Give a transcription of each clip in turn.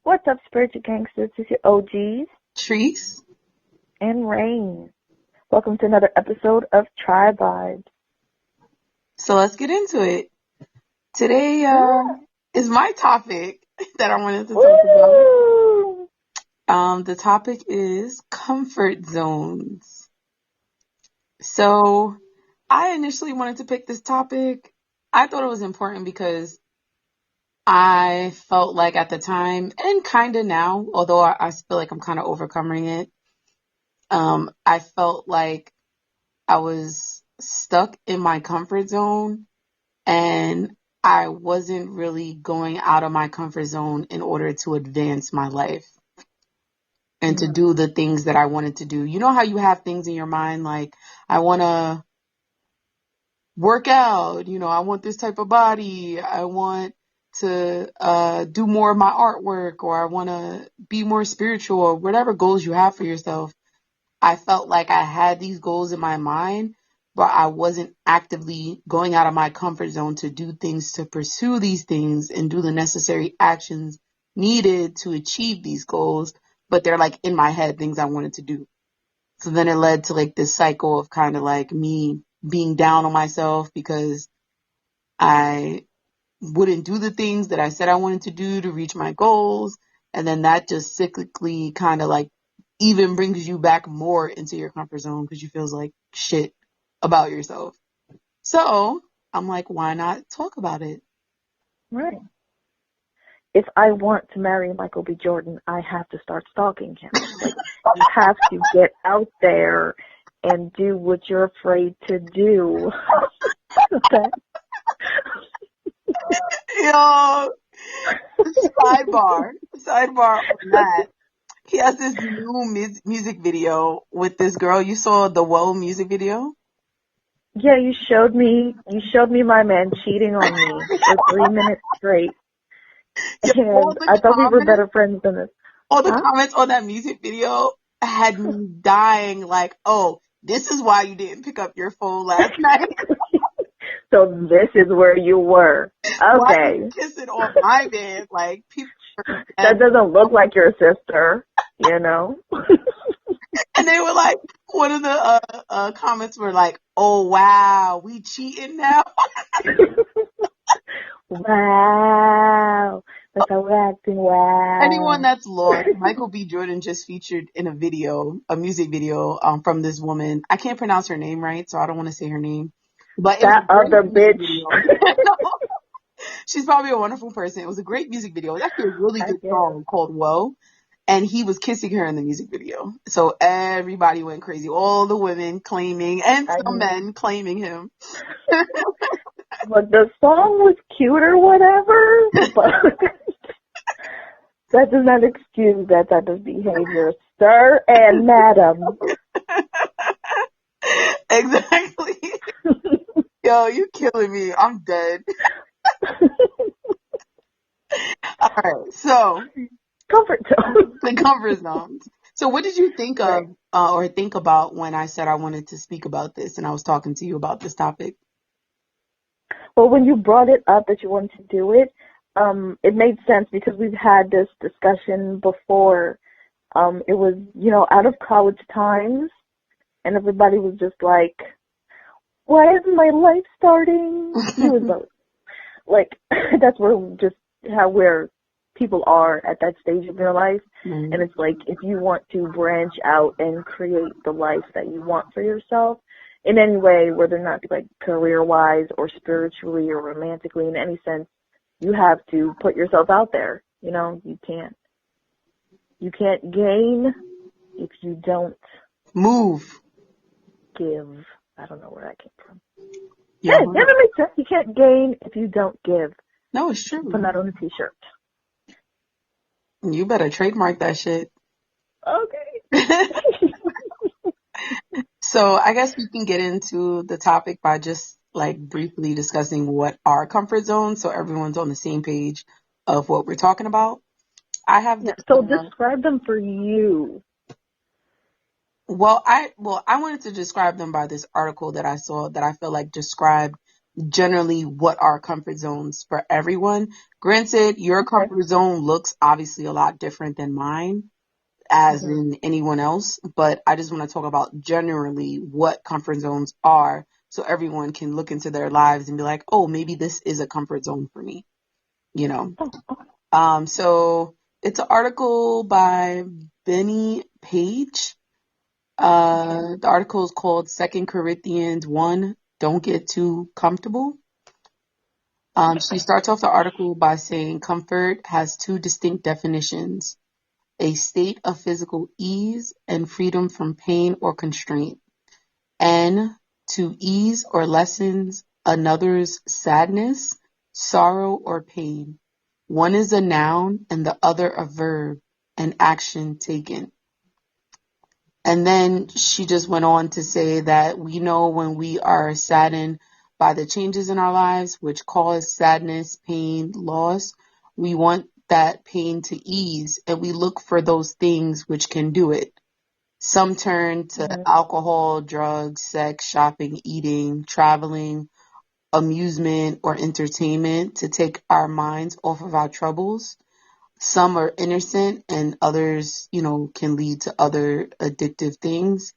What's up, spiritual gangsters? It's your OGs Trees. and Rain. Welcome to another episode of Trybe Vibes. So let's get into it. Today is my topic that I wanted to talk Woo! about. The topic is comfort zones. So I initially wanted to pick this topic. I thought it was important because I felt like at the time, and kind of now, although I feel like I'm kind of overcoming it, I felt like I was stuck in my comfort zone and I wasn't really going out of my comfort zone in order to advance my life and to do the things that I wanted to do. You know how you have things in your mind like, I want to work out, I want this type of body, I want to do more of my artwork, or I want to be more spiritual, or whatever goals you have for yourself. I felt like I had these goals in my mind, but I wasn't actively going out of my comfort zone to do things, to pursue these things and do the necessary actions needed to achieve these goals. But they're like in my head, things I wanted to do. So then it led to like this cycle of kind of like me being down on myself because I wouldn't do the things that I said I wanted to do to reach my goals. And then that just cyclically kind of like even brings you back more into your comfort zone because you feels like shit about yourself. So I'm like, why not talk about it? Right. If I want to marry Michael B. Jordan, I have to start stalking him. Like, you have to get out there and do what you're afraid to do. Okay. Yo, sidebar on that. He has this new music video with this girl. You saw the Whoa music video? Yeah, you showed me my man cheating on me for 3 minutes straight. Yeah, And I thought we were better friends than this. all the comments on that music video had me dying like, oh, this is why you didn't pick up your phone last night. So this is where you were. Okay. Why are you kissing on my bed? Like, people. That doesn't look like your sister, you know? And they were like, one of the comments were like, oh, wow, we cheating now? Wow. That's how we're acting. Wow. Anyone that's lost, Michael B. Jordan just featured in a music video from this woman. I can't pronounce her name right, so I don't want to say her name. But that other bitch. She's probably a wonderful person. It was a great music video. It was actually a really good song called Whoa. And he was kissing her in the music video. So everybody went crazy. All the women claiming, and some men claiming him. But the song was cute or whatever, but that does not excuse that type of behavior, sir and madam. Exactly. Yo, you killing me. I'm dead. All right, so comfort zone. The comfort zones. So what did you think of or think about when I said I wanted to speak about this and I was talking to you about this topic? Well, when you brought it up that you wanted to do it, it made sense because we've had this discussion before. It was, out of college times, and everybody was just like, why isn't my life starting? It was like, that's where people are at that stage of their life. Mm-hmm. And it's like, if you want to branch out and create the life that you want for yourself in any way, whether or not like career-wise or spiritually or romantically in any sense, you have to put yourself out there. You can't gain if you don't move. Give. I don't know where that came from. Yeah, it never makes sense. You can't gain if you don't give. No, it's true. Put that on a t-shirt. You better trademark that shit. Okay. So I guess we can get into the topic by just like briefly discussing what are comfort zones so everyone's on the same page of what we're talking about. So describe them for you. Well, I wanted to describe them by this article that I saw that I feel like described generally what are comfort zones for everyone. Granted, your comfort zone looks obviously a lot different than mine, as in anyone else, but I just want to talk about generally what comfort zones are so everyone can look into their lives and be like, oh, maybe this is a comfort zone for me, you know. So it's an article by Benny Page. The article is called 2 Corinthians 1, Don't Get Too Comfortable. She starts off the article by saying comfort has two distinct definitions: a state of physical ease and freedom from pain or constraint, and to ease or lessens another's sadness, sorrow, or pain. One is a noun and the other a verb, an action taken. And then she just went on to say that we know when we are saddened by the changes in our lives, which cause sadness, pain, loss, we want that pain to ease, and we look for those things which can do it. Some turn to alcohol, drugs, sex, shopping, eating, traveling, amusement, or entertainment to take our minds off of our troubles. Some are innocent and others, can lead to other addictive things.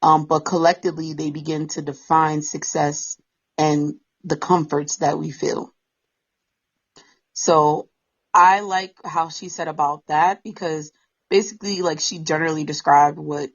But collectively, they begin to define success and the comforts that we feel. So I like how she said about that, because basically, like, she generally described what,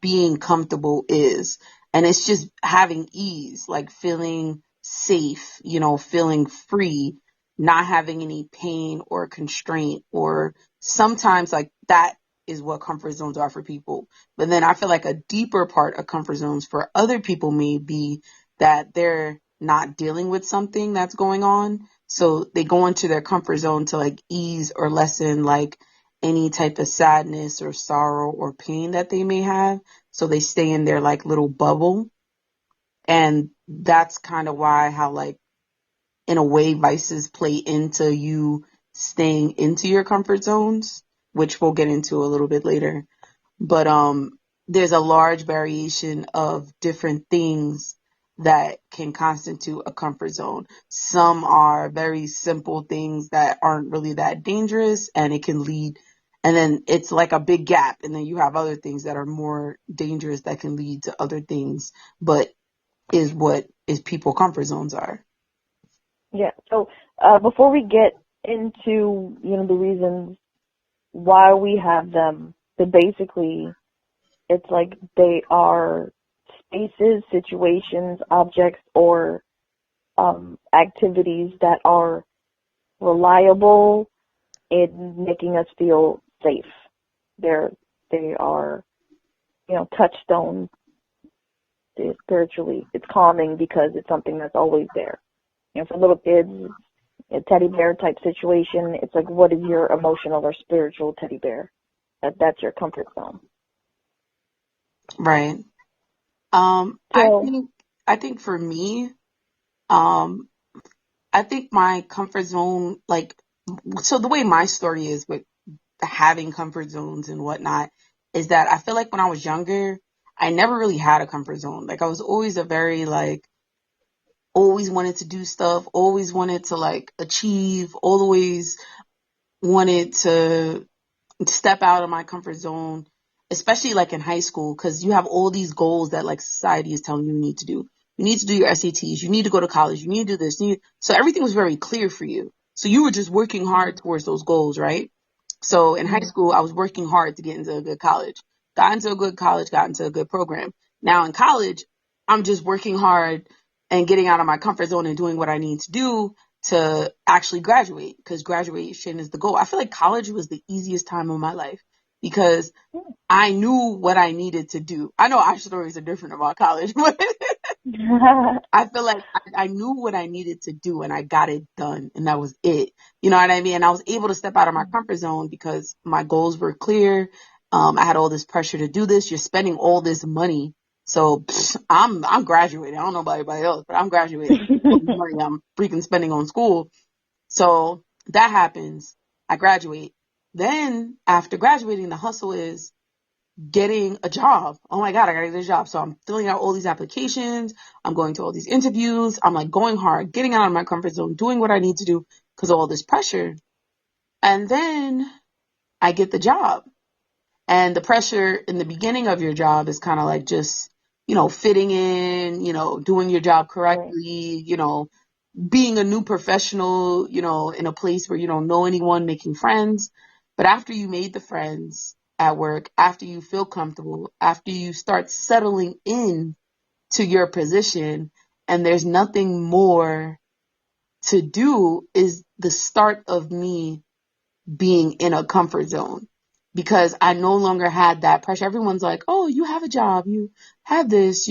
being comfortable is. And it's just having ease, like feeling safe, feeling free, not having any pain or constraint, or sometimes like that is what comfort zones are for people. But then I feel like a deeper part of comfort zones for other people may be that they're not dealing with something that's going on. So they go into their comfort zone to like ease or lessen like any type of sadness or sorrow or pain that they may have. So they stay in their like little bubble. And that's kind of why how like in a way vices play into you staying into your comfort zones, which we'll get into a little bit later. But there's a large variation of different things that can constitute a comfort zone. Some are very simple things that aren't really that dangerous, and it can lead, and then it's like a big gap, and then you have other things that are more dangerous that can lead to other things, but is what is people comfort zones are. Yeah. So before we get into, the reasons why we have them, but basically it's like they are spaces, situations, objects, or activities that are reliable in making us feel safe. They are, touchstone spiritually. It's calming because it's something that's always there. For little kids, a teddy bear type situation, it's like, what is your emotional or spiritual teddy bear? That's your comfort zone. Right. I think for me, I think my comfort zone, like, so the way my story is with having comfort zones and whatnot is that I feel like when I was younger, I never really had a comfort zone. Like, I was always a very, like, always wanted to do stuff, always wanted to, like, achieve, always wanted to step out of my comfort zone, especially, like, in high school, because you have all these goals that, like, society is telling you need to do. You need to do your SATs. You need to go to college. You need to do this. So everything was very clear for you. So you were just working hard towards those goals, right? So in high school, I was working hard to get into a good college. Got into a good college, got into a good program. Now in college, I'm just working hard and getting out of my comfort zone and doing what I need to do to actually graduate, because graduation is the goal. I feel like college was the easiest time of my life because I knew what I needed to do. I know our stories are different about college, but I feel like I knew what I needed to do and I got it done, and that was it. You know what I mean? And I was able to step out of my comfort zone because my goals were clear. I had all this pressure to do this. You're spending all this money. So I'm graduating. I don't know about anybody else, but I'm graduating. All the money I'm freaking spending on school. So that happens. I graduate. Then after graduating, the hustle is getting a job. Oh my God, I gotta get a job. So I'm filling out all these applications. I'm going to all these interviews. I'm like going hard, getting out of my comfort zone, doing what I need to do because of all this pressure. And then I get the job. And the pressure in the beginning of your job is kind of like just, fitting in, doing your job Right. correctly, being a new professional, in a place where you don't know anyone, making friends. But after you made the friends at work, after you feel comfortable, after you start settling in to your position and there's nothing more to do, is the start of me being in a comfort zone because I no longer had that pressure. Everyone's like, oh, you have a job, you have this,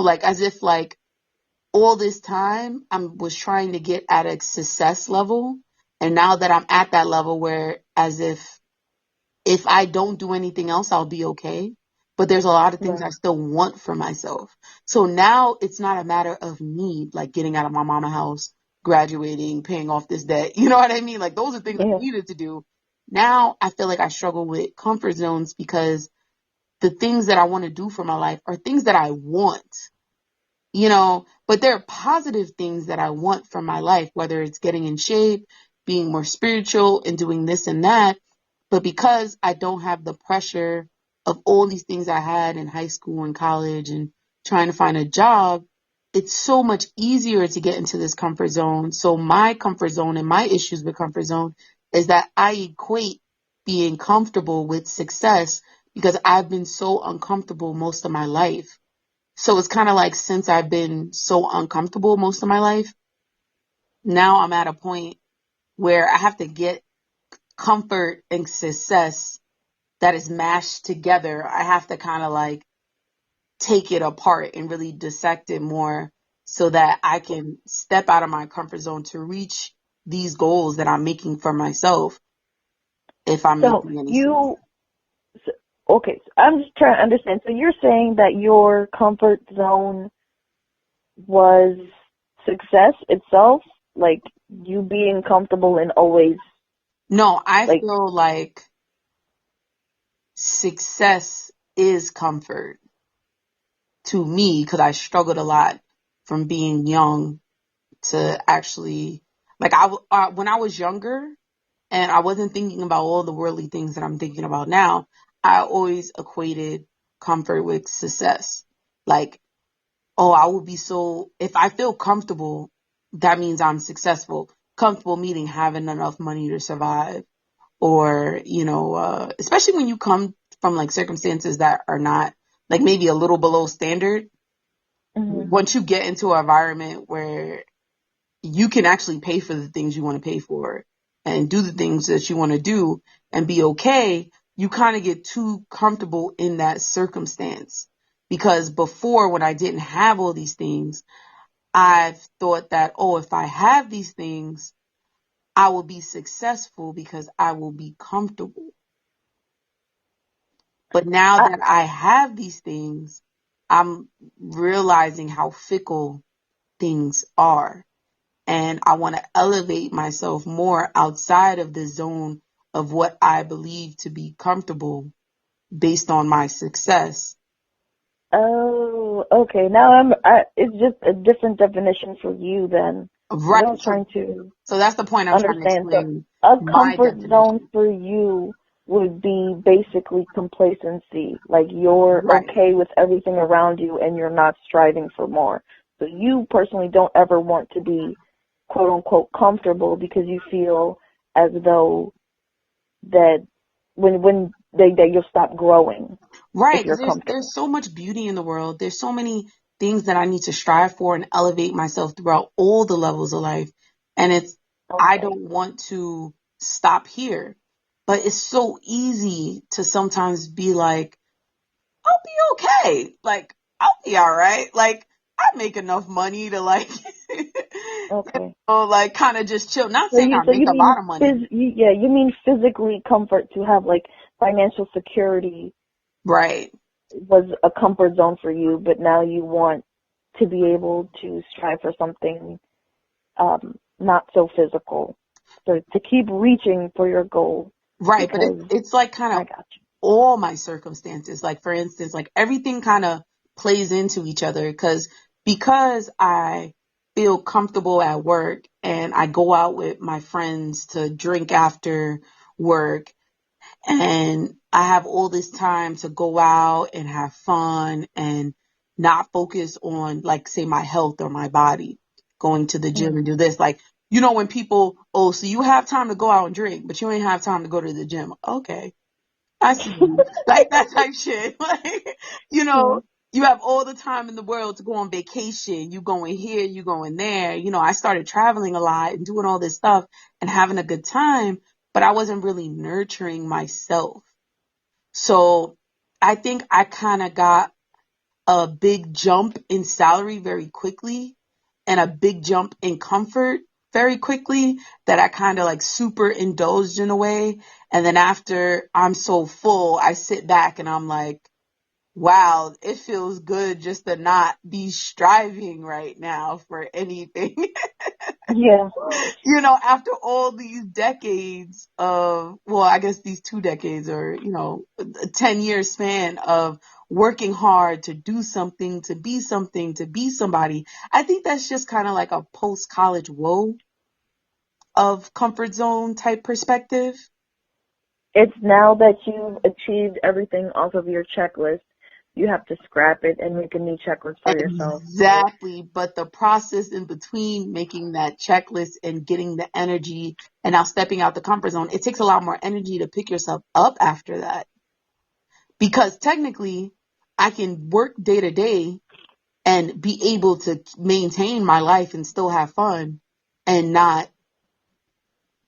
like as if like all this time I was trying to get at a success level. And now that I'm at that level where as if I don't do anything else, I'll be okay. But there's a lot of things Right. I still want for myself. So now it's not a matter of need, like getting out of my mama house, graduating, paying off this debt. You know what I mean? Like those are things I Yeah. needed to do. Now I feel like I struggle with comfort zones because the things that I want to do for my life are things that I want, but there are positive things that I want from my life, whether it's getting in shape, being more spiritual and doing this and that. But because I don't have the pressure of all these things I had in high school and college and trying to find a job, it's so much easier to get into this comfort zone. So my comfort zone and my issues with comfort zone is that I equate being comfortable with success because I've been so uncomfortable most of my life. So it's kind of like since I've been so uncomfortable most of my life, now I'm at a point where I have to get comfort and success that is mashed together. I have to kind of like take it apart and really dissect it more so that I can step out of my comfort zone to reach these goals that I'm making for myself, if I'm So making any sense. okay, so I'm just trying to understand. So you're saying that your comfort zone was success itself, like you being comfortable and always No, I like, feel like success is comfort to me because I struggled a lot from being young to actually, like when I was younger and I wasn't thinking about all the worldly things that I'm thinking about now, I always equated comfort with success. Like, oh, I would be so, if I feel comfortable, that means I'm successful. Comfortable meaning having enough money to survive or, especially when you come from like circumstances that are not like maybe a little below standard. mhm. Once you get into an environment where you can actually pay for the things you want to pay for and do the things that you want to do and be okay, you kind of get too comfortable in that circumstance. Because before, when I didn't have all these things, I've thought that, oh, if I have these things, I will be successful because I will be comfortable. But now I, that I have these things, I'm realizing how fickle things are. And I want to elevate myself more outside of the zone of what I believe to be comfortable based on my success. oh, okay. Now it's just a different definition for you then. Because Right. I was trying to So that's the point I'm trying to understand. So explain a my comfort zone definition. for you would be basically complacency. Like you're Right. okay with everything around you and you're not striving for more. So you personally don't ever want to be quote unquote comfortable because you feel as though that that you'll stop growing Right. if Because you're there's comfortable. so much beauty in the world. There's so many things that I need to strive for and elevate myself throughout all the levels of life. And I Okay. don't want to stop here. But it's so easy to sometimes be like, I'll be okay. Like, I'll be all right. Like, I make enough money to like, Okay. like kind of just chill. Not So saying you I so make you a mean lot of money. yeah, you mean physically comfort to have like financial security Right. was a comfort zone for you, but now you want to be able to strive for something not so physical. So to keep reaching for your goal Right. But because it's like kind I of got you. all my circumstances. Like, for instance, like everything kind of plays into each other because I feel comfortable at work and I go out with my friends to drink after work, and I have all this time to go out and have fun and not focus on, like, say, my health or my body, going to the gym and do this. Like, you know, when people, oh, so you have time to go out and drink, but you ain't have time to go to the gym. Okay, I see you. Like that type shit. Like, you know, you have all the time in the world to go on vacation. You going here, you going there. You know, I started traveling a lot and doing all this stuff and having a good time, but I wasn't really nurturing myself. So I think I kind of got a big jump in salary very quickly and a big jump in comfort very quickly that I kind of like super indulged in a way. And then after I'm so full, I sit back and I'm like, wow, it feels good just to not be striving right now for anything. Yeah. You know, after all these decades of, well, I guess these 2 decades or, you know, a 10-year span of working hard to do something, to be something, to be somebody, I think that's just kind of like a post-college woe of comfort zone type perspective. It's now that you've achieved everything off of your checklist, you have to scrap it and make a new checklist for yourself. Exactly. But the process in between making that checklist and getting the energy and now stepping out the comfort zone, it takes a lot more energy to pick yourself up after that. Because technically, I can work day to day and be able to maintain my life and still have fun and not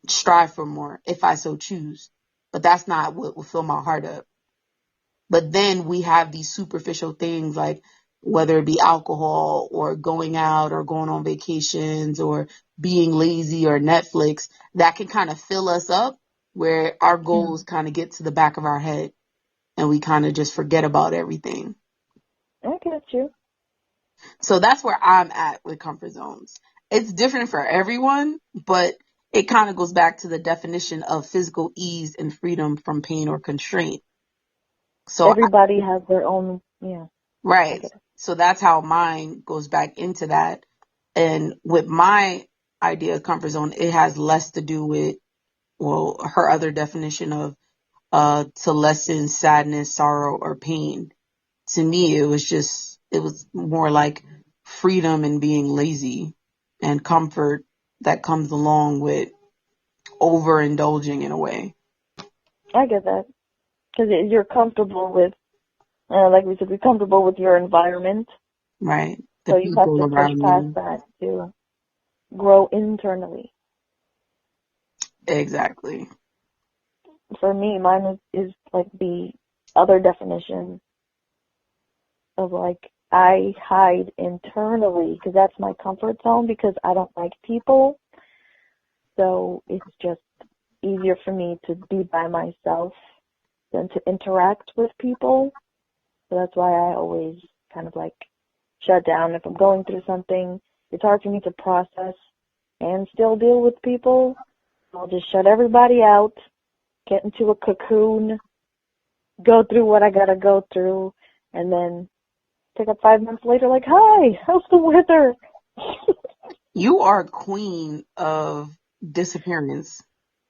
strive for more if I so choose. But that's not what will fill my heart up. But then we have these superficial things like whether it be alcohol or going out or going on vacations or being lazy or Netflix that can kind of fill us up where our goals kind of get to the back of our head and we kind of just forget about everything. I get you. So that's where I'm at with comfort zones. It's different for everyone, but it kind of goes back to the definition of physical ease and freedom from pain or constraint. So Everybody has their own, right. So that's how mine goes back into that. And with my idea of comfort zone, it has less to do with, well, her other definition of to lessen sadness, sorrow, or pain. To me, it was more like freedom and being lazy and comfort that comes along with overindulging in a way. I get that. Because you're comfortable with, like we said, you're comfortable with your environment. Right. The So you have people to push around past you. that to grow internally. Exactly. For me, mine is like the other definition of like I hide internally because that's my comfort zone because I don't like people. So it's just easier for me to be by myself than to interact with people. So that's why I always kind of like shut down. If I'm going through something, it's hard for me to process and still deal with people. I'll just shut everybody out, get into a cocoon, go through what I gotta go through, and then pick up 5 months later like, hi, how's the weather? You are queen of disappearance.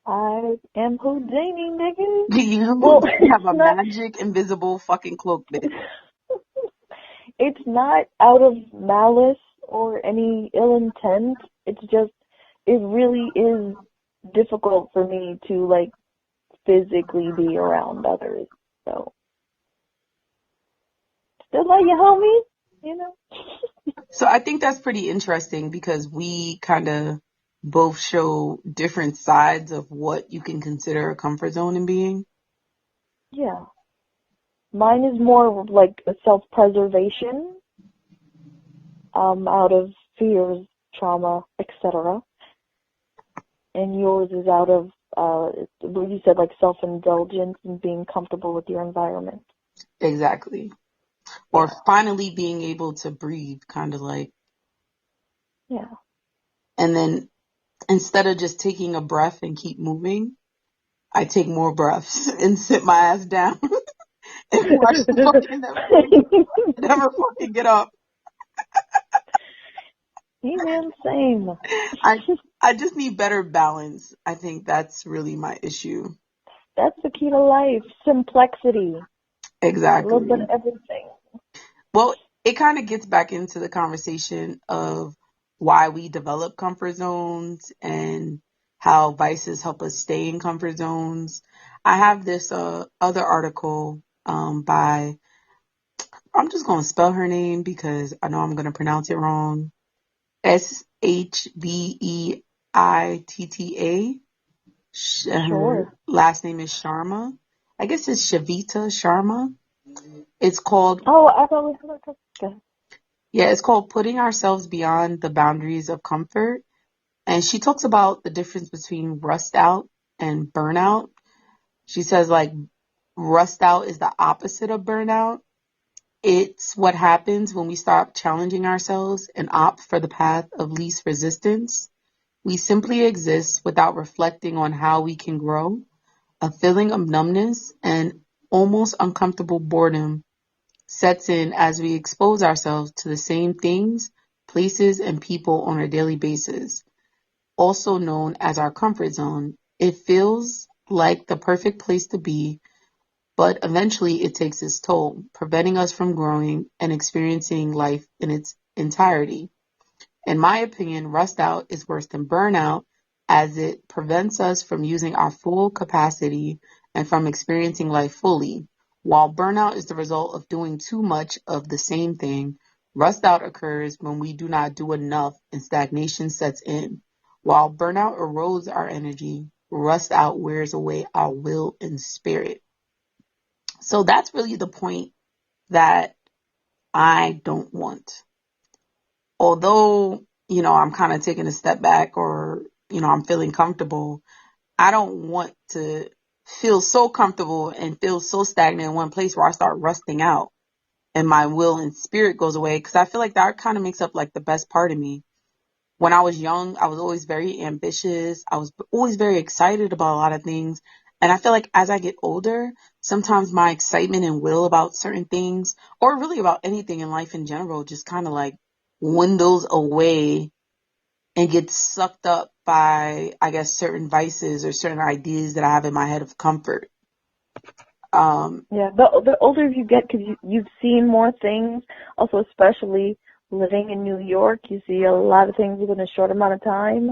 I am Houdini, nigga. You Well, have a magic invisible fucking cloak, bitch. it's not out of malice or any ill intent. It's just, it really is difficult for me to, like, physically be around others. So, still love you, homie, you know? So I think that's pretty interesting because we kind of both show different sides of what you can consider a comfort zone in being. Yeah. Mine is more of like a self-preservation, out of fears, trauma, etc. And yours is out of, what you said, like self-indulgence and being comfortable with your environment. Exactly. Or finally being able to breathe, kind of like. Yeah. And then instead of just taking a breath and keep moving, I take more breaths and sit my ass down. if you watch the fucking Netflix, never fucking get up. Hey man, same. I I just need better balance. I think that's really my issue. That's the key to life. Simplexity. A little bit Exactly. of everything. Well, it kind of gets back into the conversation of why we develop comfort zones and how vices help us stay in comfort zones. I have this other article by, I'm just going to spell her name because I know I'm going to pronounce it wrong. Shveita. Her Sure. last name is Sharma. I guess it's Shavita Sharma. It's called, Oh, I've always heard of that. yeah, it's called Putting Ourselves Beyond the Boundaries of Comfort. And she talks about the difference between rust out and burnout. She says, like, rust out is the opposite of burnout. It's what happens when we stop challenging ourselves and opt for the path of least resistance. We simply exist without reflecting on how we can grow. A feeling of numbness and almost uncomfortable boredom sets in as we expose ourselves to the same things, places, and people on a daily basis, also known as our comfort zone. It feels like the perfect place to be, but eventually it takes its toll, preventing us from growing and experiencing life in its entirety. In my opinion, rust out is worse than burnout as it prevents us from using our full capacity and from experiencing life fully. While burnout is the result of doing too much of the same thing, rust out occurs when we do not do enough and stagnation sets in. While burnout erodes our energy, rust out wears away our will and spirit. So that's really the point that I don't want. Although, I'm kind of taking a step back or, I'm feeling comfortable, I don't want to feel so comfortable and feel so stagnant in one place where I start rusting out and my will and spirit goes away. Cause I feel like that kind of makes up like the best part of me. When I was young, I was always very ambitious. I was always very excited about a lot of things. And I feel like as I get older, sometimes my excitement and will about certain things, or really about anything in life in general, just kind of like dwindles away and gets sucked up by, I guess, certain vices or certain ideas that I have in my head of comfort. Yeah, the older you get, because you've seen more things, also especially living in New York, you see a lot of things within a short amount of time,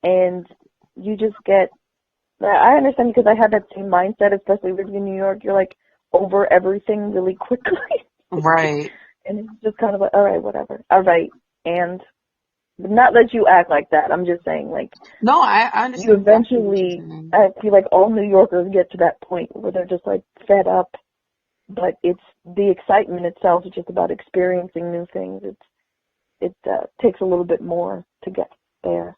and you just get, I understand because I had that same mindset, especially living in New York, you're like over everything really quickly, Right. and it's just kind of like, all right, whatever, all right, and not that you act like that, I'm just saying, like, No, I you understand exactly what you're eventually, saying. I feel like all New Yorkers get to that point where they're just like fed up, but it's the excitement itself is just about experiencing new things. It takes a little bit more to get there.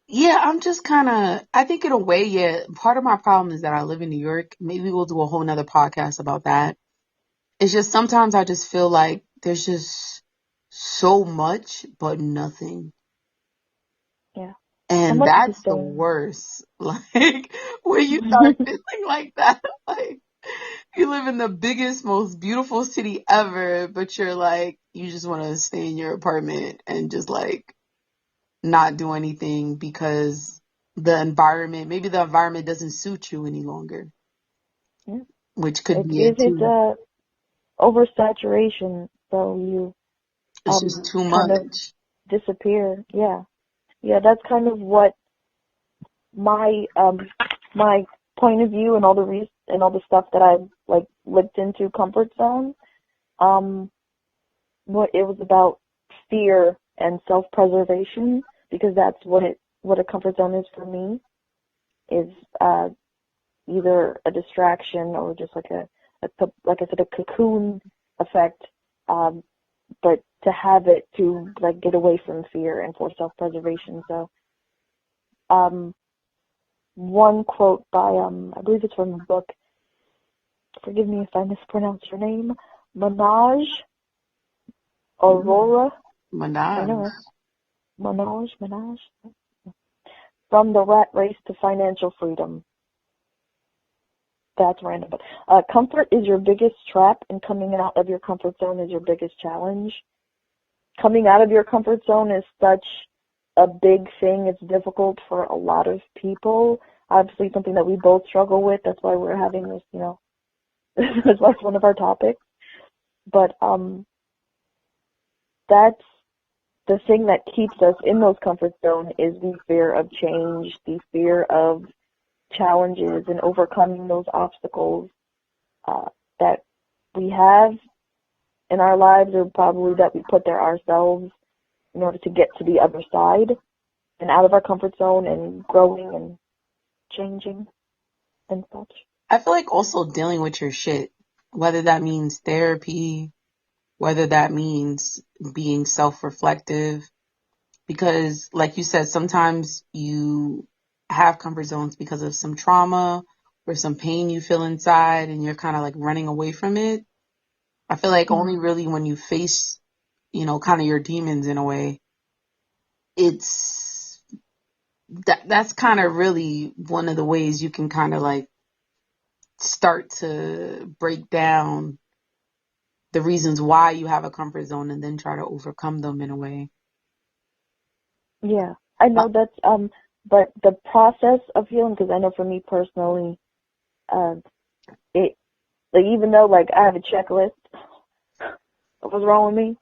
Yeah, I'm just kind of, I think in a way, yeah, part of my problem is that I live in New York. Maybe we'll do a whole nother podcast about that. It's just sometimes I just feel like there's just so much, but nothing. Yeah. How And much is the that's the same? worst. Like, when you start feeling like that, like, you live in the biggest, most beautiful city ever, but you're like, you just want to stay in your apartment and just like not do anything because maybe the environment doesn't suit you any longer, Yeah. which could be it It's too. oversaturation, so you It's just too kind of much. disappear. Yeah. Yeah, that's kind of what my my point of view and all and all the stuff that I've like looked into comfort zone. Um what it was about fear and self-preservation, because that's what a comfort zone is for me, is either a distraction or just like like I said, a cocoon effect, um, but to have it to like get away from fear and for self-preservation. So one quote by I believe it's from the book, forgive me if I mispronounce your name, Manoj Aurora. I know her. Manage. Manoj. From the Rat Race to Financial Freedom. That's random. But comfort is your biggest trap, and coming out of your comfort zone is your biggest challenge. Coming out of your comfort zone is such a big thing. It's difficult for a lot of people. Obviously, something that we both struggle with. That's why we're having this, that's why it's one of our topics. But that's the thing that keeps us in those comfort zones is the fear of change, the fear of challenges and overcoming those obstacles that we have in our lives, or probably that we put there ourselves in order to get to the other side and out of our comfort zone and growing and changing and such. I feel like also dealing with your shit, whether that means therapy, whether that means being self-reflective, because like you said, sometimes you have comfort zones because of some trauma or some pain you feel inside and you're kind of like running away from it. I feel like only really when you face, kind of your demons in a way, that's kind of really one of the ways you can kind of like start to break down the reasons why you have a comfort zone and then try to overcome them in a way. Yeah, I know that's, but the process of healing, because I know for me personally, even though like I have a checklist, what's wrong with me?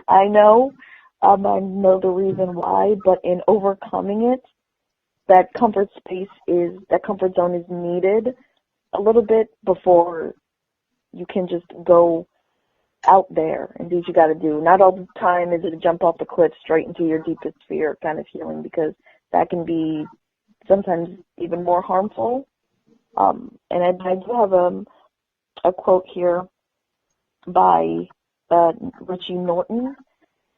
I know the reason why, but in overcoming it, that comfort zone is needed a little bit before you can just go out there and do what you got to do. Not all the time is it a jump off the cliff straight into your deepest fear kind of healing, because that can be sometimes even more harmful. And I do have a quote here by Richie Norton.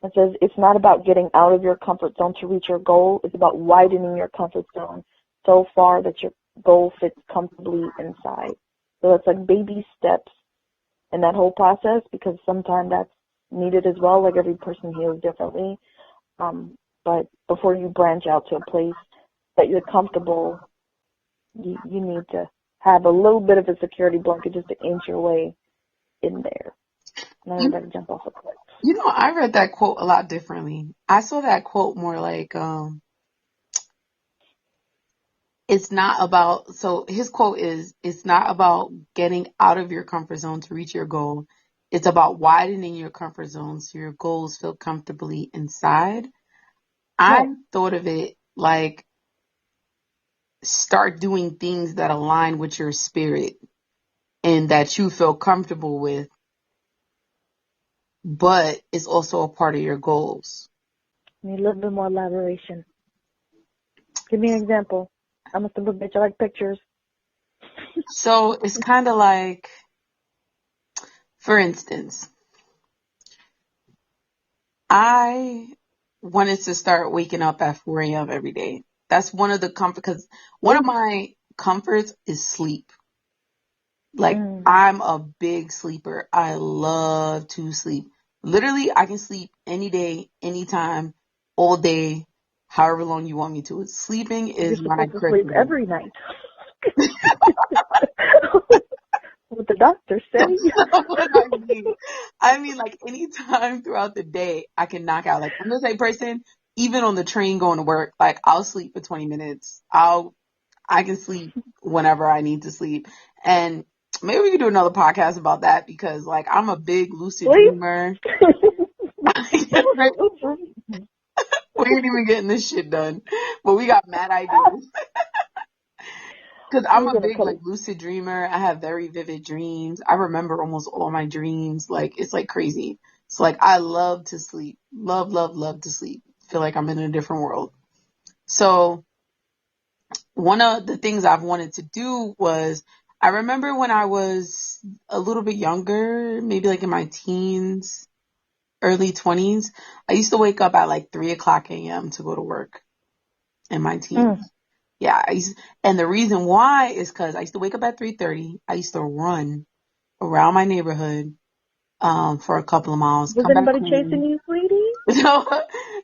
It says, "It's not about getting out of your comfort zone to reach your goal. It's about widening your comfort zone so far that your goal fits comfortably inside." So it's like baby steps in that whole process, because sometimes that's needed as well. Like every person heals differently. But before you branch out to a place that you're comfortable, you need to have a little bit of a security blanket just to inch your way in there. Now you gotta jump off a cliff. I read that quote a lot differently. I saw that quote more like, it's not about, so his quote is, it's not about getting out of your comfort zone to reach your goal. It's about widening your comfort zone so your goals feel comfortably inside. I thought of it like, start doing things that align with your spirit and that you feel comfortable with, but it's also a part of your goals. Need a little bit more elaboration. Give me an example. I'm a simple bitch. I like pictures. So it's kind of like, for instance, I wanted to start waking up at 4 a.m. every day. That's one of the because one of my comforts is sleep. Like, I'm a big sleeper. I love to sleep. Literally, I can sleep any day, anytime, all day, however long you want me to. Sleeping is my kryptonite. Sleep every night. What the doctor say? I mean, like, anytime throughout the day, I can knock out. Like, I'm the type person, even on the train going to work, like, I'll sleep for 20 minutes. I can sleep whenever I need to sleep. And maybe we can do another podcast about that, because, like, I'm a big lucid dreamer. We ain't even getting this shit done, but we got mad ideas. Because I'm a big, like, lucid dreamer. I have very vivid dreams. I remember almost all my dreams. Like, it's, like, crazy. So, like, I love to sleep. Love, love, love to sleep. Feel like I'm in a different world. So one of the things I've wanted to do was, I remember when I was a little bit younger, maybe like in my teens, early 20s, I used to wake up at like 3 o'clock a.m. to go to work in my teens. Yeah. And the reason why is because I used to wake up at 3:30. I used to run around my neighborhood for a couple of miles. Was anybody chasing you, sweetie? No,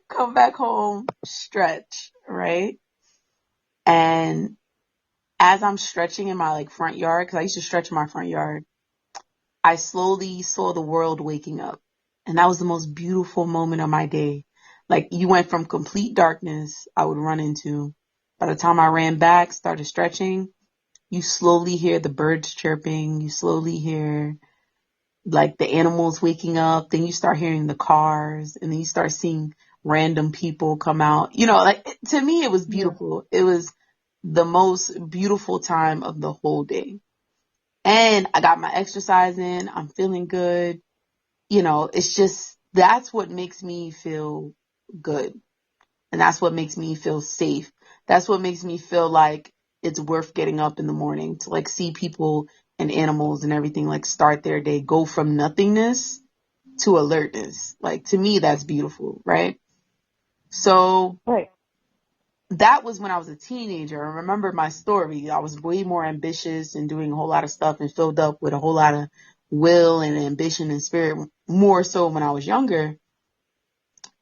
come back home, stretch, right? And as I'm stretching in my like front yard, because I used to stretch in my front yard, I slowly saw the world waking up. And that was the most beautiful moment of my day. Like you went from complete darkness I would run into. By the time I ran back, started stretching, you slowly hear the birds chirping. You slowly hear like the animals waking up. Then you start hearing the cars, and then you start seeing random people come out. You know, like to me, it was Yeah. beautiful. It was the most beautiful time of the whole day. And I got my exercise in. I'm feeling good. You know, it's just, that's what makes me feel good. And that's what makes me feel safe. That's what makes me feel like it's worth getting up in the morning to like see people and animals and everything like start their day, go from nothingness to alertness. Like to me, that's beautiful, right? So Right. that was when I was a teenager. I remember my story. I was way more ambitious and doing a whole lot of stuff and filled up with a whole lot of will and ambition and spirit, more so when I was younger.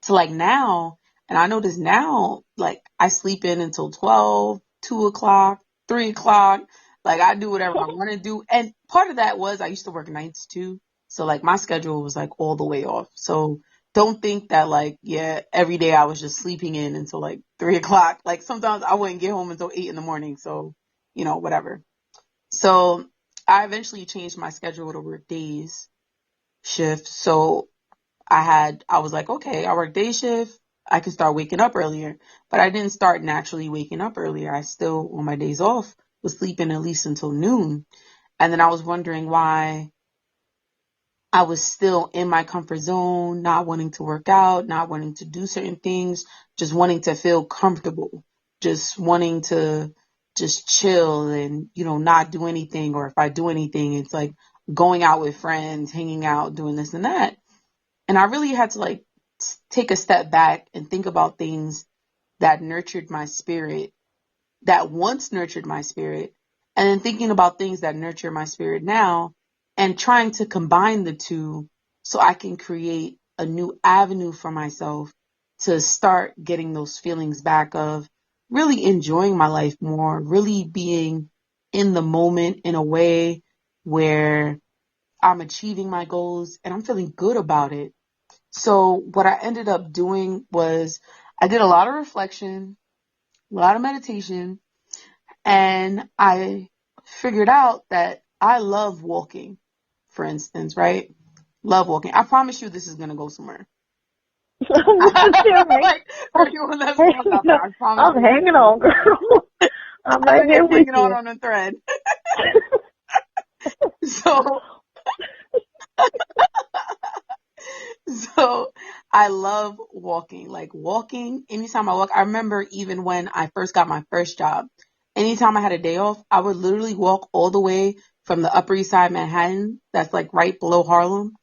To like now, and I notice now, like I sleep in until 12, 2 o'clock, 3 o'clock. Like I do whatever I want to do. And part of that was I used to work nights too. So like my schedule was like all the way off. So don't think that like, yeah, every day I was just sleeping in until like 3 o'clock. Like sometimes I wouldn't get home until 8 in the morning. So, you know, whatever. So I eventually changed my schedule to work days shift. So I was like, okay, I work day shift. I can start waking up earlier, but I didn't start naturally waking up earlier. I still, on my days off, was sleeping at least until noon. And then I was wondering why I was still in my comfort zone, not wanting to work out, not wanting to do certain things, just wanting to feel comfortable, just wanting to just chill and, you know, not do anything. Or if I do anything, it's like going out with friends, hanging out, doing this and that. And I really had to like take a step back and think about things that nurtured my spirit, that once nurtured my spirit, and then thinking about things that nurture my spirit now and trying to combine the two so I can create a new avenue for myself to start getting those feelings back of really enjoying my life more, really being in the moment in a way where I'm achieving my goals and I'm feeling good about it. So what I ended up doing was I did a lot of reflection, a lot of meditation, and I figured out that I love walking, for instance, right? Love walking. I promise you this is going to go somewhere. Right. Like, for anyone that's going out there, I promise I'm you this is hanging going to go on, somewhere. girl. I'm I've right been here just with hanging you. on a thread. So, so I love walking. Like walking, anytime I walk, I remember even when I first got my first job, anytime I had a day off, I would literally walk all the way from the Upper East Side Manhattan, that's like right below Harlem,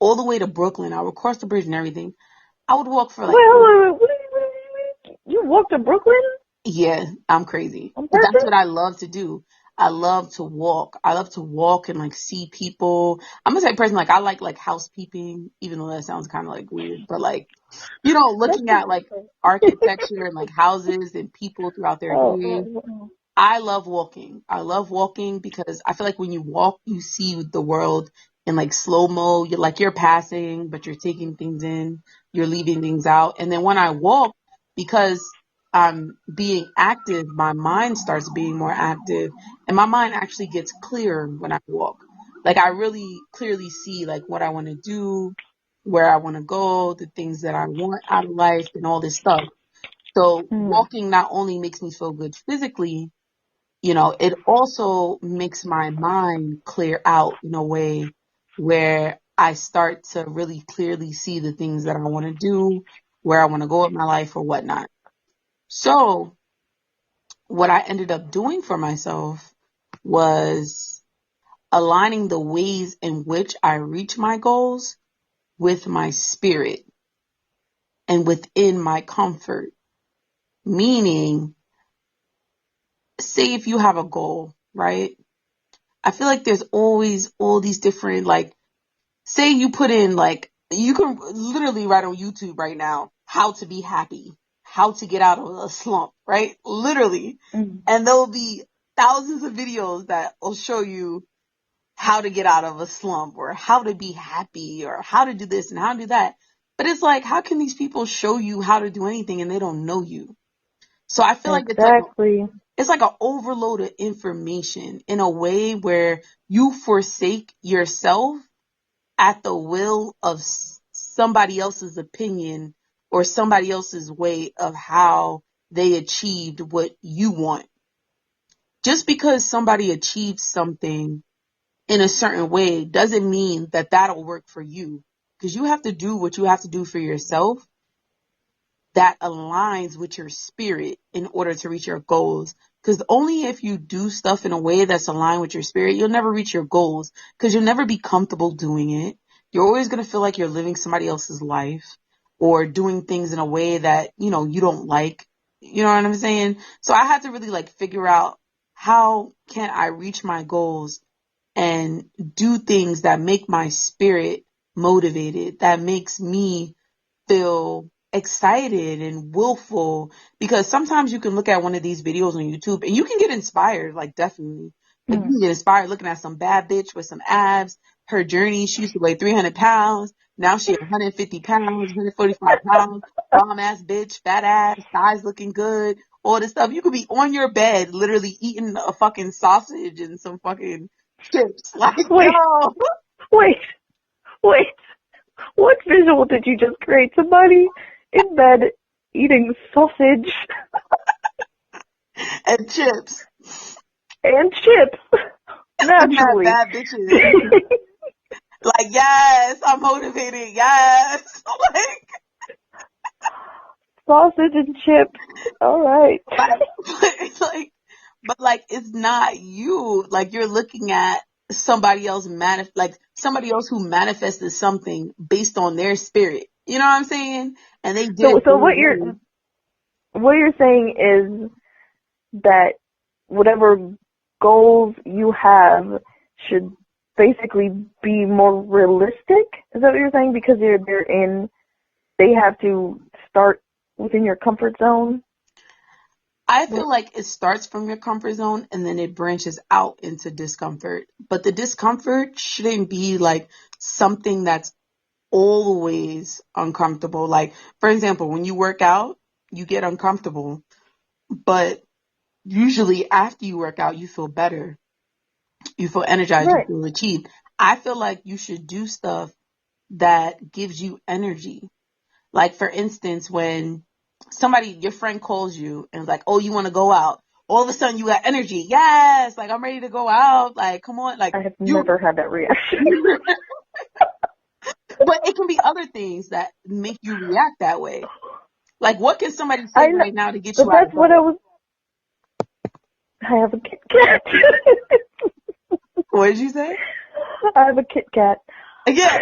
all the way to Brooklyn. I would cross the bridge and everything. I would walk for like, Well, you walked to Brooklyn yeah, I'm crazy. on But that's purpose? what I love to do. I love to walk. I love to walk and like see people. I'm a type of person like I like housekeeping, even though that sounds kind of like weird, but like, you know, That's looking at like interesting. architecture and like houses and people throughout their Oh, day. oh, oh. I love walking. I love walking because I feel like when you walk, you see the world in like slow mo. You're like you're passing, but you're taking things in, you're leaving things out. And then when I walk, because I'm being active, my mind starts being more active, and my mind actually gets clearer when I walk. Like I really clearly see like what I want to do, where I want to go, the things that I want out of life, and all this stuff. So Mm. walking not only makes me feel good physically, you know, it also makes my mind clear out in a way where I start to really clearly see the things that I want to do, where I want to go with my life or whatnot. So what I ended up doing for myself was aligning the ways in which I reach my goals with my spirit and within my comfort. Meaning, say if you have a goal, right? I feel like there's always all these different, like, say you put in, like, you can literally write on YouTube right now, how to be happy, how to get out of a slump, right? Literally. Mm. And there'll be thousands of videos that will show you how to get out of a slump or how to be happy or how to do this and how to do that. But it's like, how can these people show you how to do anything and they don't know you? So I feel like Exactly. it's like an overload of information in a way where you forsake yourself at the will of somebody else's opinion or somebody else's way of how they achieved what you want. Just because somebody achieved something in a certain way doesn't mean that that'll work for you, because you have to do what you have to do for yourself that aligns with your spirit in order to reach your goals. Because only if you do stuff in a way that's aligned with your spirit, you'll never reach your goals, because you'll never be comfortable doing it. You're always going to feel like you're living somebody else's life or doing things in a way that, you know, you don't like. You know what I'm saying? So I had to really like figure out, how can I reach my goals and do things that make my spirit motivated, that makes me feel excited and willful. Because sometimes you can look at one of these videos on YouTube and you can get inspired, like definitely. Like you can get inspired looking at some bad bitch with some abs, her journey. She used to weigh 300 pounds. Now she's 150 pounds, 145 pounds, bomb ass bitch, fat ass, thighs looking good, all this stuff. You could be on your bed literally eating a fucking sausage and some fucking chips. Like, Wait, yo. wait, wait. What visual did you just create? Somebody in bed eating sausage And chips. and chips. Naturally. Bad bitches. Like, yes, I'm motivated. Yes. Like, sausage and chips. All right. but it's not you. Like, you're looking at somebody else somebody else who manifested something based on their spirit. You know what I'm saying? And they did. So what you're saying is that whatever goals you have should basically be more realistic? Is that what you're saying? Because they have to start within your comfort zone? I feel like it starts from your comfort zone and then it branches out into discomfort. But the discomfort shouldn't be like something that's always uncomfortable. Like, for example, when you work out, you get uncomfortable. But usually after you work out, you feel better. You feel energized. Right. You feel achieved. I feel like you should do stuff that gives you energy. Like, for instance, when your friend calls you and is like, oh, you want to go out? All of a sudden you got energy. Yes. Like, I'm ready to go out. Like, come on. Like, I have never had that reaction. But it can be other things that make you react that way. Like, what can somebody say right now to get you out of bed? I have a Kit Kat. What did you say? I have a Kit Kat. Yeah.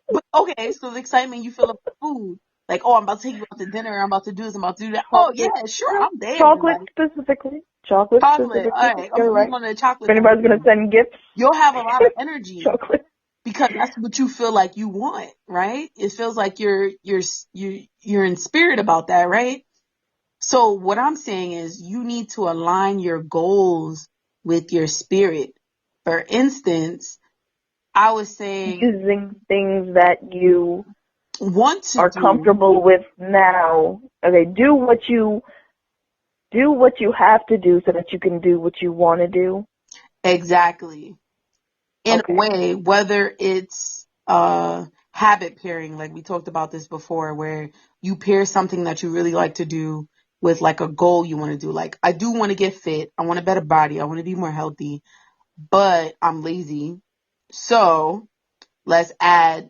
But, okay, so the excitement you feel of food. Like, oh, I'm about to take you out to dinner. I'm about to do this. I'm about to do that. Chocolate. Oh, yeah, sure. I'm there. Chocolate specifically. Chocolate specifically. All right. You're right. On the chocolate. If anybody's going to send gifts. You'll have a lot of energy. Chocolate. Because that's what you feel like you want, right? It feels like you're in spirit about that, right? So what I'm saying is you need to align your goals with your spirit. For instance, I was saying using things that you are comfortable with now. Okay, do what you have to do so that you can do what you want to do. Exactly. In a way, whether it's habit pairing, like we talked about this before, where you pair something that you really like to do with like a goal you want to do. Like, I do want to get fit. I want a better body. I want to be more healthy, but I'm lazy. So let's add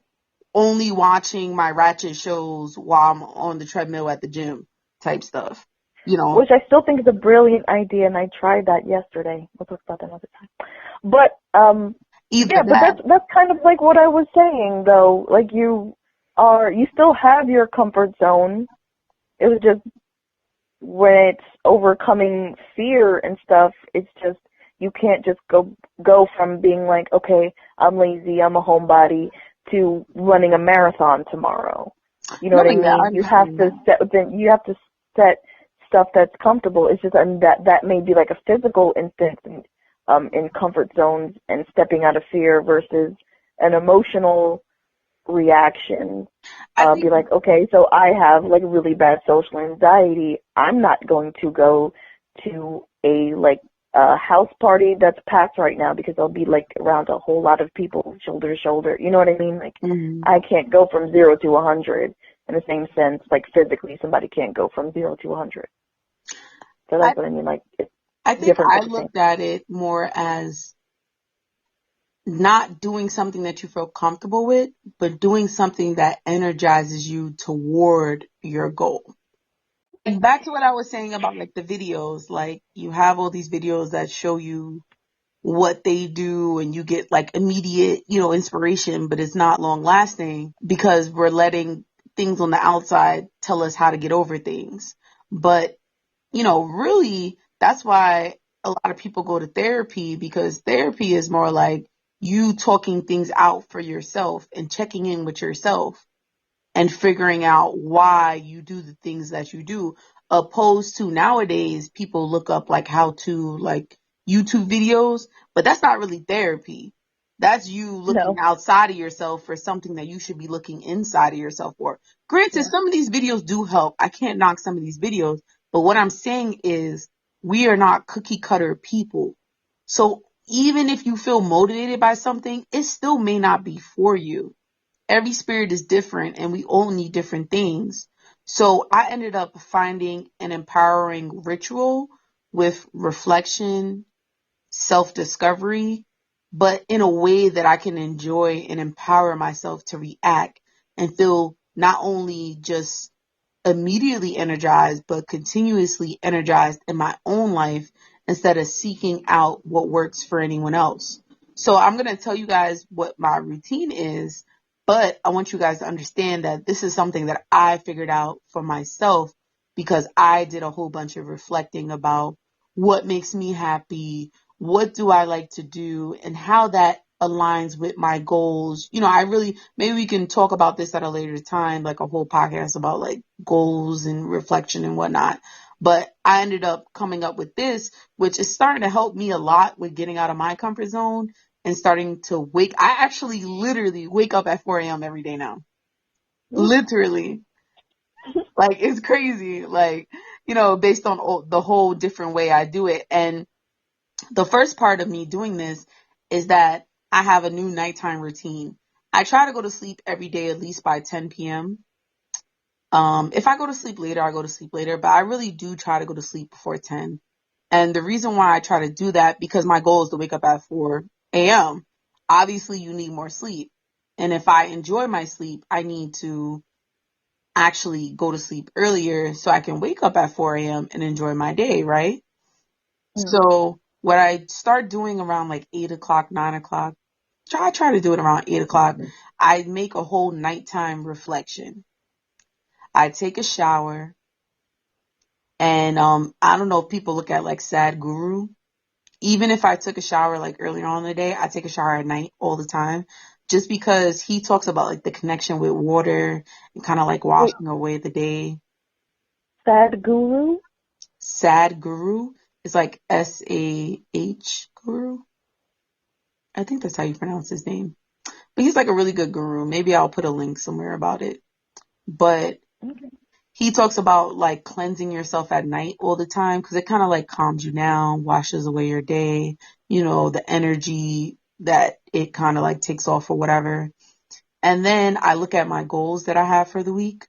only watching my ratchet shows while I'm on the treadmill at the gym type stuff, you know. Which I still think is a brilliant idea, and I tried that yesterday. We'll talk about that another time. But, but that's kind of like what I was saying, though. Like, you still have your comfort zone. It was just, when it's overcoming fear and stuff, it's just, you can't just go from being like, okay, I'm lazy, I'm a homebody, to running a marathon tomorrow. You know what I mean? You have to set stuff that's comfortable. It's just that may be like a physical instance in comfort zones and stepping out of fear versus an emotional reaction. Be like, okay, so I have like really bad social anxiety. I'm not going to go to a house party that's packed right now because I'll be like around a whole lot of people shoulder to shoulder. You know what I mean? Like, I can't go from 0 to 100 in the same sense. Like physically, somebody can't go from 0 to 100. So that's what I mean. Like, it's I think different I looked at it more as not doing something that you feel comfortable with, but doing something that energizes you toward your goal. And back to what I was saying about like the videos, like you have all these videos that show you what they do and you get like immediate, inspiration, but it's not long lasting because we're letting things on the outside tell us how to get over things. But, really that's why a lot of people go to therapy, because therapy is more like you talking things out for yourself and checking in with yourself and figuring out why you do the things that you do, opposed to nowadays people look up like how to like YouTube videos, but that's not really therapy. That's you looking outside of yourself for something that you should be looking inside of yourself for. Granted, some of these videos do help. I can't knock some of these videos, but what I'm saying is we are not cookie cutter people. So even if you feel motivated by something, it still may not be for you. Every spirit is different and we all need different things. So I ended up finding an empowering ritual with reflection, self-discovery, but in a way that I can enjoy and empower myself to react and feel not only just immediately energized, but continuously energized in my own life instead of seeking out what works for anyone else. So I'm going to tell you guys what my routine is, but I want you guys to understand that this is something that I figured out for myself because I did a whole bunch of reflecting about what makes me happy, what do I like to do, and how that aligns with my goals. Maybe we can talk about this at a later time, like a whole podcast about like goals and reflection and whatnot. But I ended up coming up with this, which is starting to help me a lot with getting out of my comfort zone and starting to I actually literally wake up at 4 a.m. every day now. Literally. Like, it's crazy. Like, based on the whole different way I do it. And the first part of me doing this is that I have a new nighttime routine. I try to go to sleep every day, at least by 10 p.m. If I go to sleep later, I go to sleep later, but I really do try to go to sleep before 10. And the reason why I try to do that, because my goal is to wake up at 4 a.m. Obviously, you need more sleep. And if I enjoy my sleep, I need to actually go to sleep earlier so I can wake up at 4 a.m. and enjoy my day, right? So what I start doing around like 8 o'clock, 9 o'clock, I try to do it around 8 o'clock. I make a whole nighttime reflection. I take a shower. And I don't know if people look at like Sadhguru. Even if I took a shower like earlier on in the day, I take a shower at night all the time. Just because he talks about like the connection with water and kind of like washing away the day. Sadhguru? Sadhguru is like S-A-H guru. I think that's how you pronounce his name. But he's like a really good guru. Maybe I'll put a link somewhere about it. But he talks about like cleansing yourself at night all the time because it kind of like calms you down, washes away your day, the energy that it kind of like takes off or whatever. And then I look at my goals that I have for the week.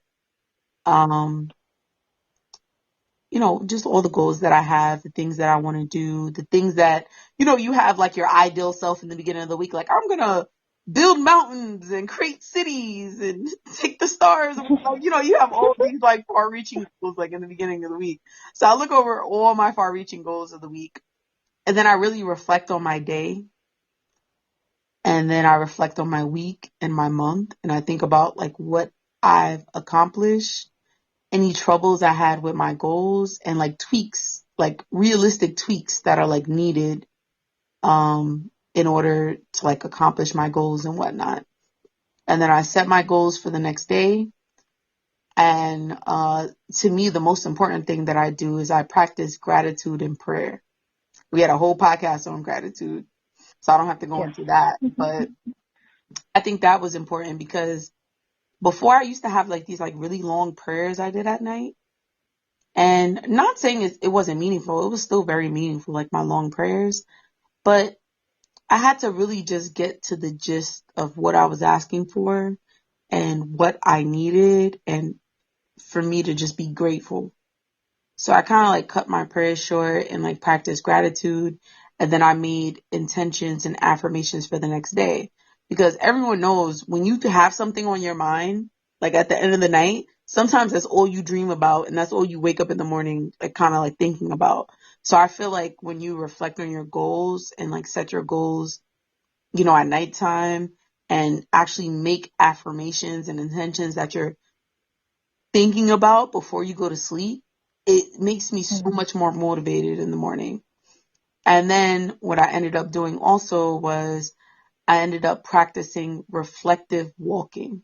Just all the goals that I have, the things that I want to do, the things that, you have like your ideal self in the beginning of the week. Like, I'm going to build mountains and create cities and take the stars. You have all these like far reaching goals like in the beginning of the week. So I look over all my far reaching goals of the week and then I really reflect on my day. And then I reflect on my week and my month. And I think about like what I've accomplished, any troubles I had with my goals, and like tweaks, like realistic tweaks that are like needed in order to like accomplish my goals and whatnot. And then I set my goals for the next day. And to me, the most important thing that I do is I practice gratitude and prayer. We had a whole podcast on gratitude, so I don't have to go Yes. into that. But I think that was important because before I used to have like these like really long prayers I did at night. And not saying it wasn't meaningful. It was still very meaningful, like my long prayers. But I had to really just get to the gist of what I was asking for and what I needed, and for me to just be grateful. So I kind of like cut my prayers short and like practiced gratitude. And then I made intentions and affirmations for the next day. Because everyone knows when you have something on your mind, like at the end of the night, sometimes that's all you dream about. And that's all you wake up in the morning, like kind of like thinking about. So I feel like when you reflect on your goals and like set your goals, at nighttime and actually make affirmations and intentions that you're thinking about before you go to sleep, it makes me so much more motivated in the morning. And then what I ended up doing also was I ended up practicing reflective walking.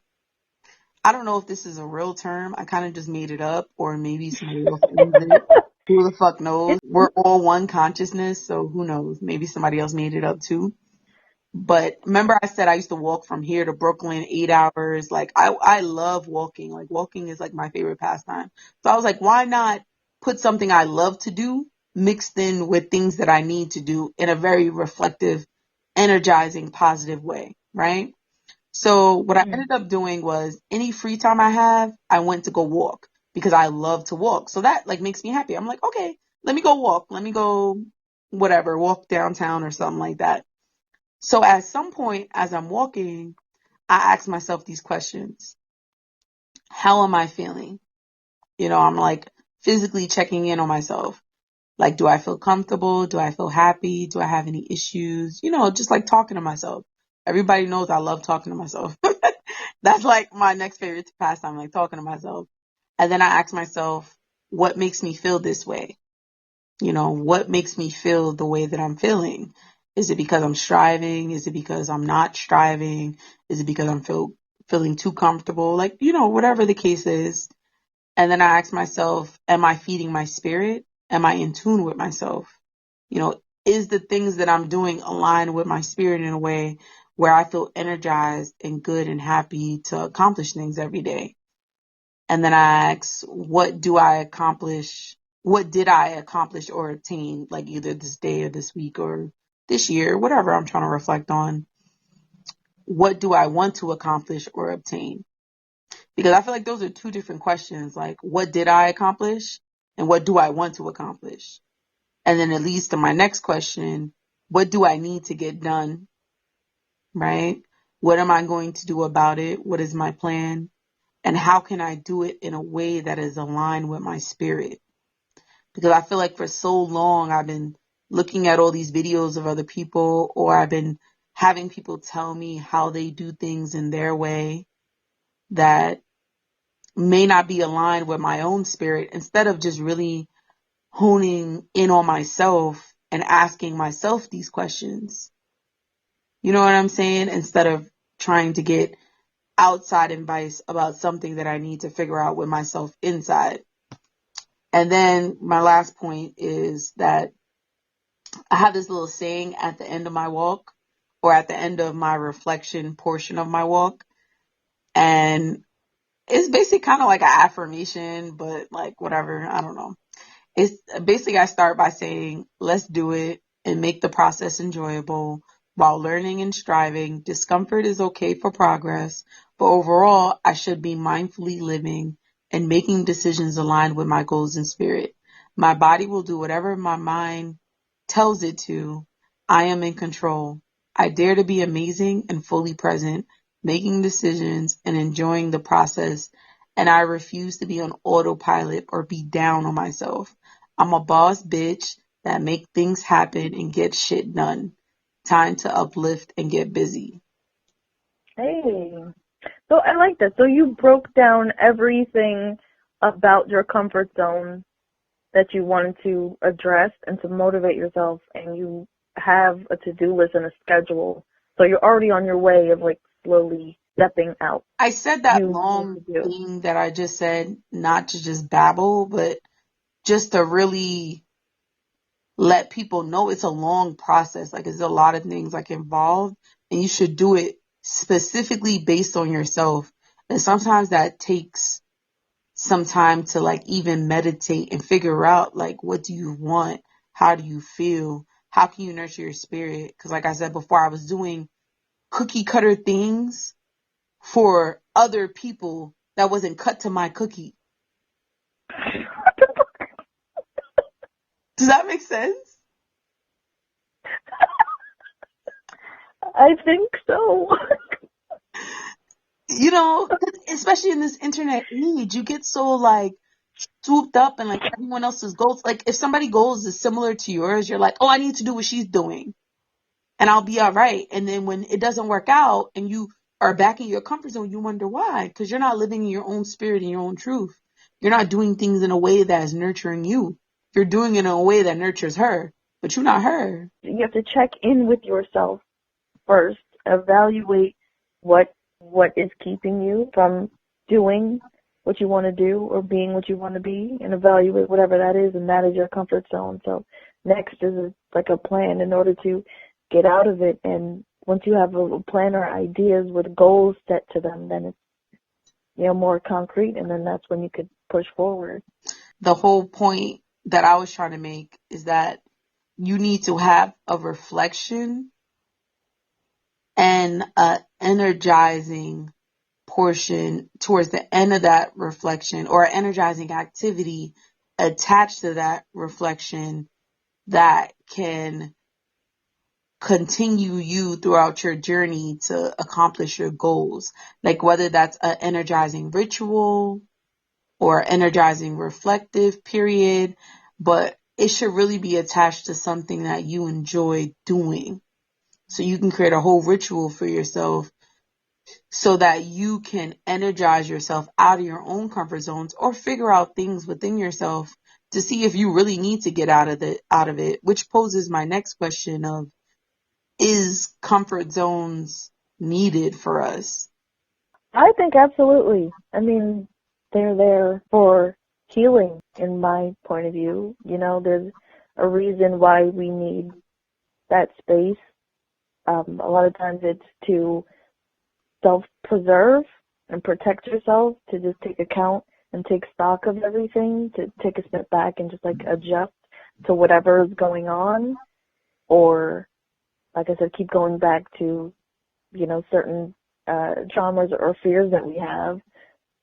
I don't know if this is a real term. I kind of just made it up, or maybe somebody else owns it. Who the fuck knows? We're all one consciousness, so who knows? Maybe somebody else made it up too. But remember I said I used to walk from here to Brooklyn 8 hours. Like I love walking. Like walking is like my favorite pastime. So I was like, why not put something I love to do mixed in with things that I need to do in a very reflective, energizing, positive way, right? So what I ended up doing was any free time I have, I went to go walk because I love to walk. So that like makes me happy. I'm like, okay, let me go walk. Let me go whatever, walk downtown or something like that. So at some point as I'm walking, I ask myself these questions. How am I feeling? I'm like physically checking in on myself. Like, do I feel comfortable? Do I feel happy? Do I have any issues? Just like talking to myself. Everybody knows I love talking to myself. That's like my next favorite pastime, like talking to myself. And then I ask myself, what makes me feel this way? What makes me feel the way that I'm feeling? Is it because I'm striving? Is it because I'm not striving? Is it because I'm feeling too comfortable? Like, whatever the case is. And then I ask myself, am I feeding my spirit? Am I in tune with myself? Is the things that I'm doing aligned with my spirit in a way where I feel energized and good and happy to accomplish things every day? And then I ask, what did I accomplish or obtain, like either this day or this week or this year, whatever I'm trying to reflect on. What do I want to accomplish or obtain? Because I feel like those are two different questions. Like, what did I accomplish and what do I want to accomplish? And then it leads to my next question. What do I need to get done? Right? What am I going to do about it? What is my plan? And how can I do it in a way that is aligned with my spirit? Because I feel like for so long I've been looking at all these videos of other people, or I've been having people tell me how they do things in their way that may not be aligned with my own spirit, instead of just really honing in on myself and asking myself these questions. You know what I'm saying? Instead of trying to get outside advice about something that I need to figure out with myself inside. And then my last point is that I have this little saying at the end of my walk, or at the end of my reflection portion of my walk. And it's basically kind of like an affirmation, but like whatever, I don't know. It's basically I start by saying, let's do it and make the process enjoyable. While learning and striving, discomfort is okay for progress, but overall, I should be mindfully living and making decisions aligned with my goals and spirit. My body will do whatever my mind tells it to. I am in control. I dare to be amazing and fully present, making decisions and enjoying the process, and I refuse to be on autopilot or be down on myself. I'm a boss bitch that make things happen and get shit done. Time to uplift and get busy. Hey. So I like that. So you broke down everything about your comfort zone that you wanted to address and to motivate yourself, and you have a to-do list and a schedule. So you're already on your way of like slowly stepping out. I said that You need long to do. thing that I just said, not to just babble, but just to really let people know it's a long process. Like, there's a lot of things like involved, and you should do it specifically based on yourself. And sometimes that takes some time to like even meditate and figure out like, what do you want? How do you feel? How can you nurture your spirit? Because like I said before, I was doing cookie cutter things for other people that wasn't cut to my cookie. Does that make sense? I think so. You know, especially in this internet age, you get so like swooped up and like everyone else's goals. Like if somebody goals is similar to yours, you're like, oh, I need to do what she's doing and I'll be all right. And then when it doesn't work out and you are back in your comfort zone, you wonder why, because you're not living in your own spirit and your own truth. You're not doing things in a way that is nurturing you. You're doing it in a way that nurtures her, but you're not her. You have to check in with yourself first, evaluate what is keeping you from doing what you want to do or being what you want to be, and evaluate whatever that is, and that is your comfort zone. So next is like a plan in order to get out of it. And once you have a plan or ideas with goals set to them, then it's, you know, more concrete, and then that's when you could push forward. The whole point that I was trying to make is that you need to have a reflection and a energizing portion towards the end of that reflection, or an energizing activity attached to that reflection that can continue you throughout your journey to accomplish your goals. Like whether that's an energizing ritual or energizing reflective period, but it should really be attached to something that you enjoy doing. So you can create a whole ritual for yourself so that you can energize yourself out of your own comfort zones, or figure out things within yourself to see if you really need to get out of it, which poses my next question of, is comfort zones needed for us? I think absolutely. I mean, they're there for healing, in my point of view. You know, there's a reason why we need that space. A lot of times it's to self-preserve and protect yourself, to just take account and take stock of everything, to take a step back and just like adjust to whatever is going on, or, like I said, keep going back to, you know, certain traumas or fears that we have.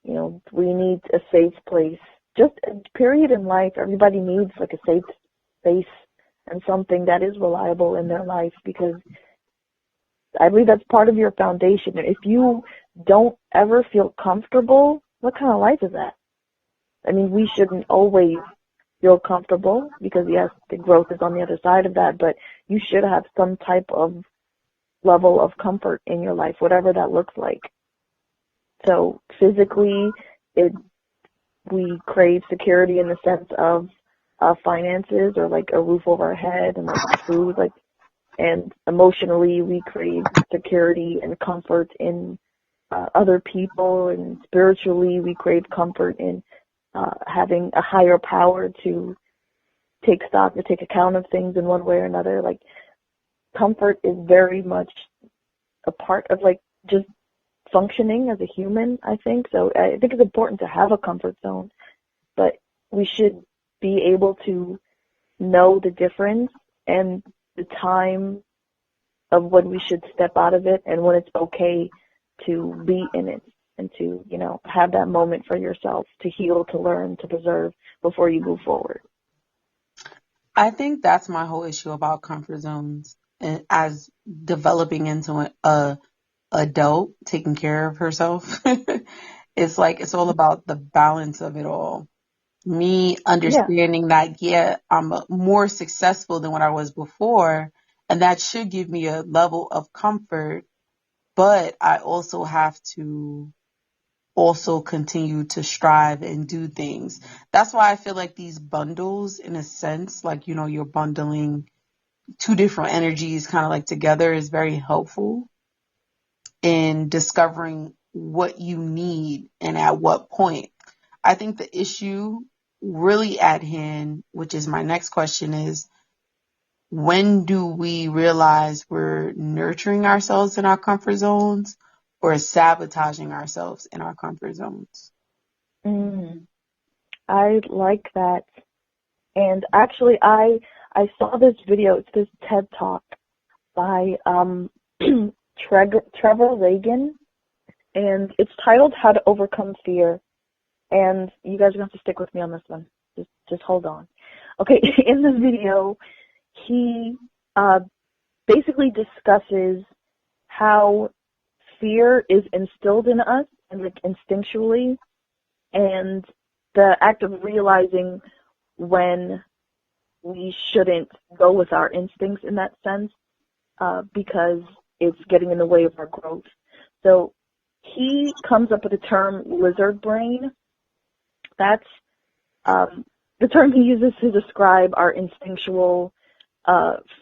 You know, we need a safe place. Just a period in life, everybody needs like a safe space and something that is reliable in their life, because I believe that's part of your foundation. If you don't ever feel comfortable, what kind of life is that? I mean, we shouldn't always feel comfortable, because yes, the growth is on the other side of that, but you should have some type of level of comfort in your life, whatever that looks like. So physically, we crave security in the sense of finances, or like a roof over our head, and like food, like, and emotionally we crave security and comfort in other people, and spiritually we crave comfort in having a higher power to take stock or take account of things in one way or another. Like, comfort is very much a part of like just functioning as a human, I think. So I think it's important to have a comfort zone, but we should be able to know the difference and the time of when we should step out of it, and when it's okay to be in it, and to, you know, have that moment for yourself to heal, to learn, to preserve before you move forward. I think that's my whole issue about comfort zones, and as developing into a adult taking care of herself. It's like, it's all about the balance of it all. Me Yeah. understanding that, yeah, I'm more successful than what I was before, and that should give me a level of comfort, but I also have to also continue to strive and do things. That's why I feel like these bundles, in a sense, like, you know, you're bundling two different energies kind of like together, is very helpful. in discovering what you need and at what point. I think the issue really at hand, which is my next question, is when do we realize we're nurturing ourselves in our comfort zones or sabotaging ourselves in our comfort zones? I like that. And actually, I saw this video. It's this TED Talk by Trevor Reagan, and it's titled "How to Overcome Fear." And you guys are going to have to stick with me on this one. Just hold on. Okay, in this video, he basically discusses how fear is instilled in us and like instinctually, and the act of realizing when we shouldn't go with our instincts in that sense, because it's getting in the way of our growth. So he comes up with the term lizard brain. That's the term he uses to describe our instinctual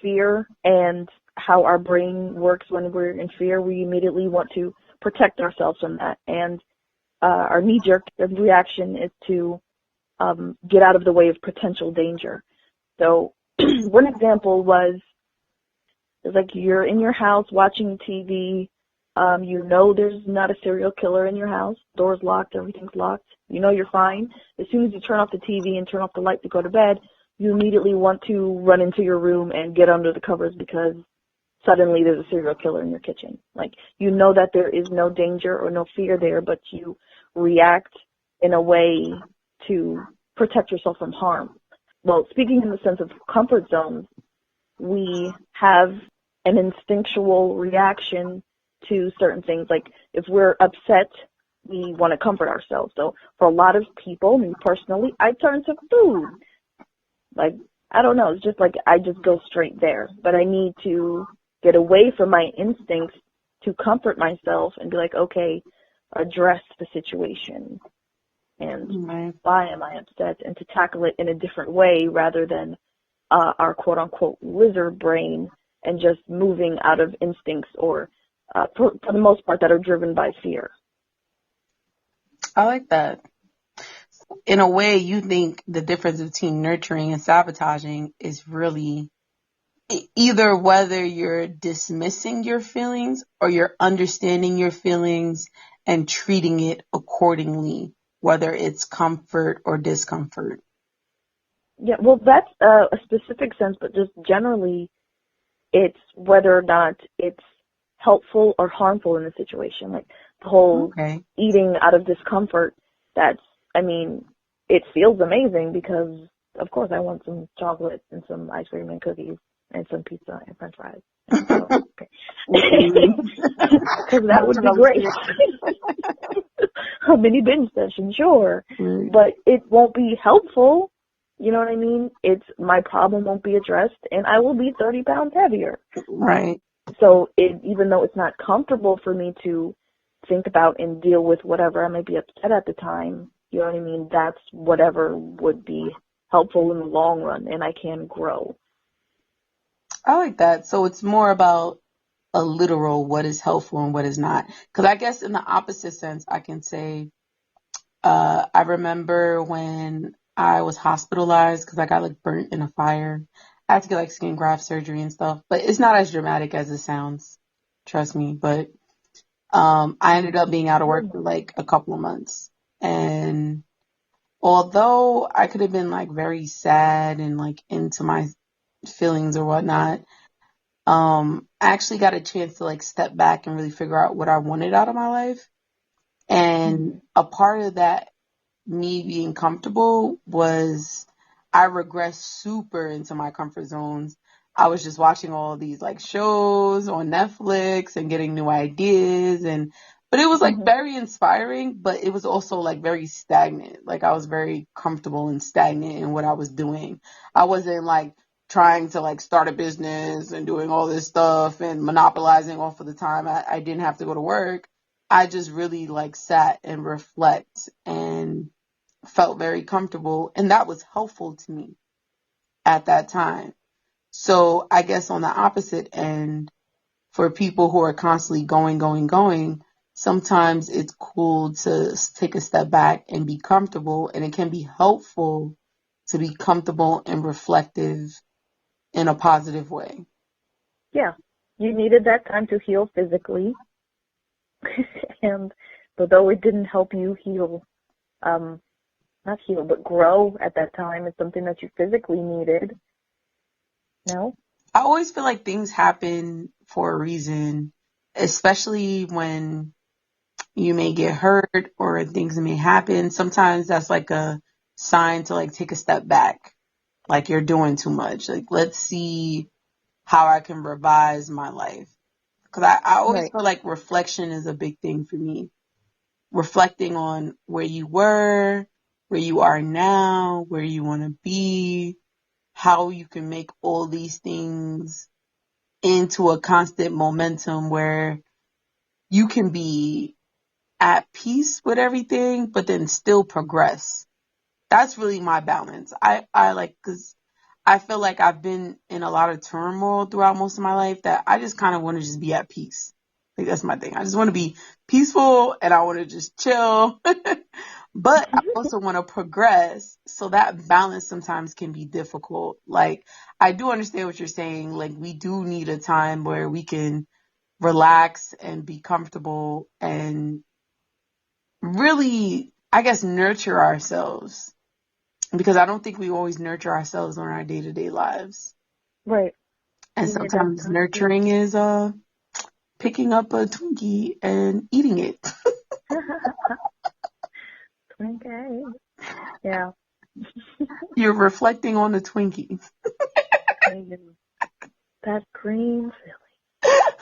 fear and how our brain works when we're in fear. We immediately want to protect ourselves from that, and our knee-jerk reaction is to get out of the way of potential danger. So one example was like you're in your house watching TV. You know there's not a serial killer in your house. Door's locked, everything's locked. You know you're fine. As soon as you turn off the TV and turn off the light to go to bed, you immediately want to run into your room and get under the covers because suddenly there's a serial killer in your kitchen. Like, you know that there is no danger or no fear there, but you react in a way to protect yourself from harm. Well, speaking in the sense of comfort zones, we have an instinctual reaction to certain things. Like, if we're upset, we want to comfort ourselves. So for a lot of people, me personally, I turn to food. Like, I don't know, it's just like I just go straight there. But I need to get away from my instincts to comfort myself and be like, okay, address the situation. And why am I upset? And to tackle it in a different way rather than our quote-unquote lizard brain and just moving out of instincts or, for the most part, that are driven by fear. I like that. In a way, you think the difference between nurturing and sabotaging is really either whether you're dismissing your feelings or you're understanding your feelings and treating it accordingly, whether it's comfort or discomfort. Yeah, well, that's a specific sense, but just generally, it's whether or not it's helpful or harmful in the situation. Like the whole eating out of discomfort, it feels amazing because, of course, I want some chocolate and some ice cream and cookies and some pizza and french fries. So, okay. Because that would be great. A mini binge session, sure. But it won't be helpful. You know what I mean? My problem won't be addressed, and I will be 30 pounds heavier. Right. So even though it's not comfortable for me to think about and deal with whatever I might be upset at the time, you know what I mean? That's whatever would be helpful in the long run, and I can grow. I like that. So it's more about a literal what is helpful and what is not. Because I guess in the opposite sense, I can say, I remember when I was hospitalized because I got like burnt in a fire. I had to get like skin graft surgery and stuff, but it's not as dramatic as it sounds. Trust me. But I ended up being out of work for like a couple of months. And although I could have been like very sad and like into my feelings or whatnot, I actually got a chance to like step back and really figure out what I wanted out of my life. And a part of that, me being comfortable, was I regressed super into my comfort zones. I was just watching all these like shows on Netflix and getting new ideas, but it was like very inspiring, but it was also like very stagnant. Like I was very comfortable and stagnant in what I was doing. I wasn't like trying to like start a business and doing all this stuff and monopolizing off of the time I didn't have to go to work. I just really like sat and reflect and felt very comfortable, and that was helpful to me at that time. So I guess on the opposite end, for people who are constantly going, sometimes it's cool to take a step back and be comfortable, and it can be helpful to be comfortable and reflective in a positive way. Yeah. You needed that time to heal physically. And although it didn't help you heal, not heal, but grow at that time, it's something that you physically needed. No? I always feel like things happen for a reason, especially when you may get hurt or things may happen. Sometimes that's like a sign to like take a step back. Like you're doing too much. Like, let's see how I can revise my life. Because I always Right. feel like reflection is a big thing for me. Reflecting on where you were, where you are now, where you want to be, how you can make all these things into a constant momentum where you can be at peace with everything, but then still progress. That's really my balance. I like, cause I feel like I've been in a lot of turmoil throughout most of my life that I just kind of want to just be at peace. Like that's my thing. I just want to be peaceful and I want to just chill. But I also want to progress. So that balance sometimes can be difficult. Like I do understand what you're saying. Like we do need a time where we can relax and be comfortable and really, I guess, nurture ourselves. Because I don't think we always nurture ourselves on our day-to-day lives. Right. And You need that sometimes time. nurturing is picking up a Twinkie and eating it. Okay. Yeah. You're reflecting on the Twinkie. That green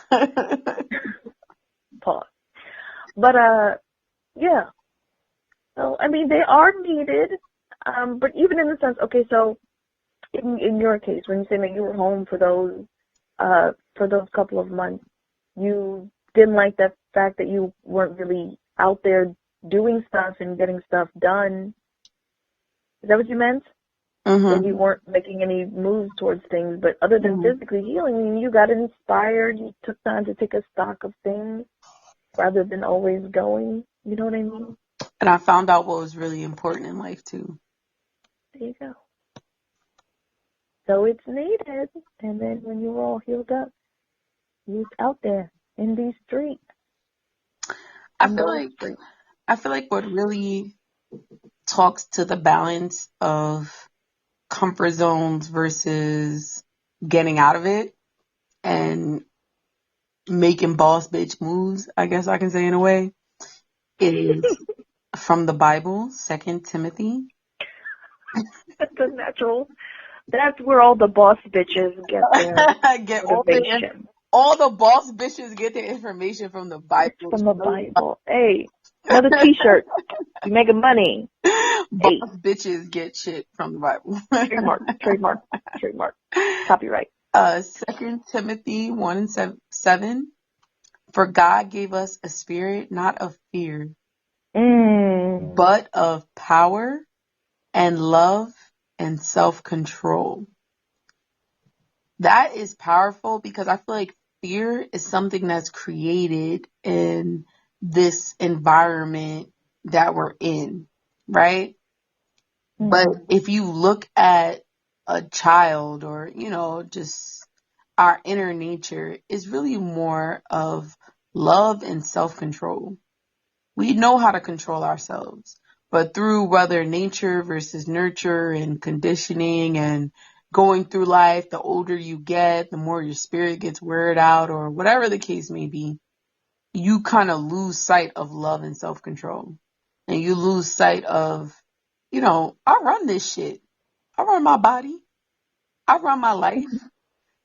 silly. Pause. But yeah. So I mean they are needed. But even in the sense, okay, so in your case, when you say that you were home for those couple of months, you didn't like the fact that you weren't really out there doing stuff and getting stuff done. Is that what you meant? That you weren't making any moves towards things, but other than physically healing, you got inspired, you took time to take a stock of things rather than always going. You know what I mean? And I found out what was really important in life too. There you go. So it's needed. And then when you're all healed up, you're out there in these streets. I feel like what really talks to the balance of comfort zones versus getting out of it and making boss bitch moves, I guess I can say in a way, is from the Bible, 2 Timothy. That's the natural. That's where all the boss bitches get their Get motivation. all the boss bitches get their information from the Bible. From the Bible. Hey, another T-shirt. You making money. Boss bitches get shit from the Bible. Trademark. Copyright. 2 Timothy 1 and 7. For God gave us a spirit not of fear, but of power and love and self-control. That is powerful because I feel like fear is something that's created in this environment that we're in, right? But if you look at a child or, just our inner nature is really more of love and self-control. We know how to control ourselves, but through whether nature versus nurture and conditioning and going through life, the older you get, the more your spirit gets weared out or whatever the case may be, you kind of lose sight of love and self-control. And you lose sight of, I run this shit. I run my body. I run my life.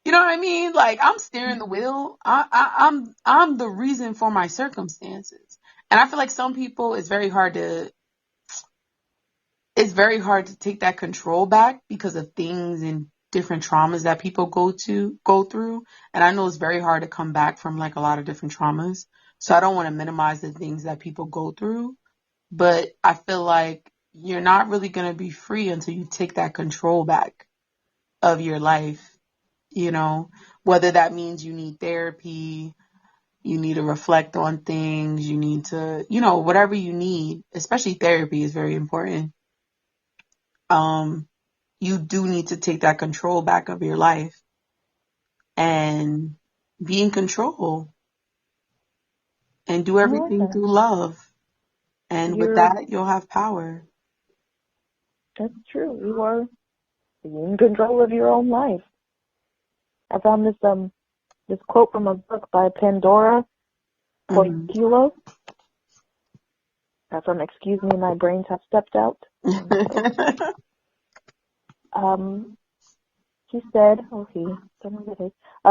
You know what I mean? Like I'm steering the wheel. I'm the reason for my circumstances. And I feel like some people it's very hard to take that control back because of things and different traumas that people go through. And I know it's very hard to come back from like a lot of different traumas. So I don't want to minimize the things that people go through. But I feel like you're not really going to be free until you take that control back of your life, Whether that means you need therapy, you need to reflect on things, you need to, whatever you need, especially therapy is very important. You do need to take that control back of your life and be in control and do everything through love. And with that, you'll have power. That's true. You are in control of your own life. I found this quote from a book by Pandora Portillo. From Excuse Me, My Brains Have Stepped Out. She said,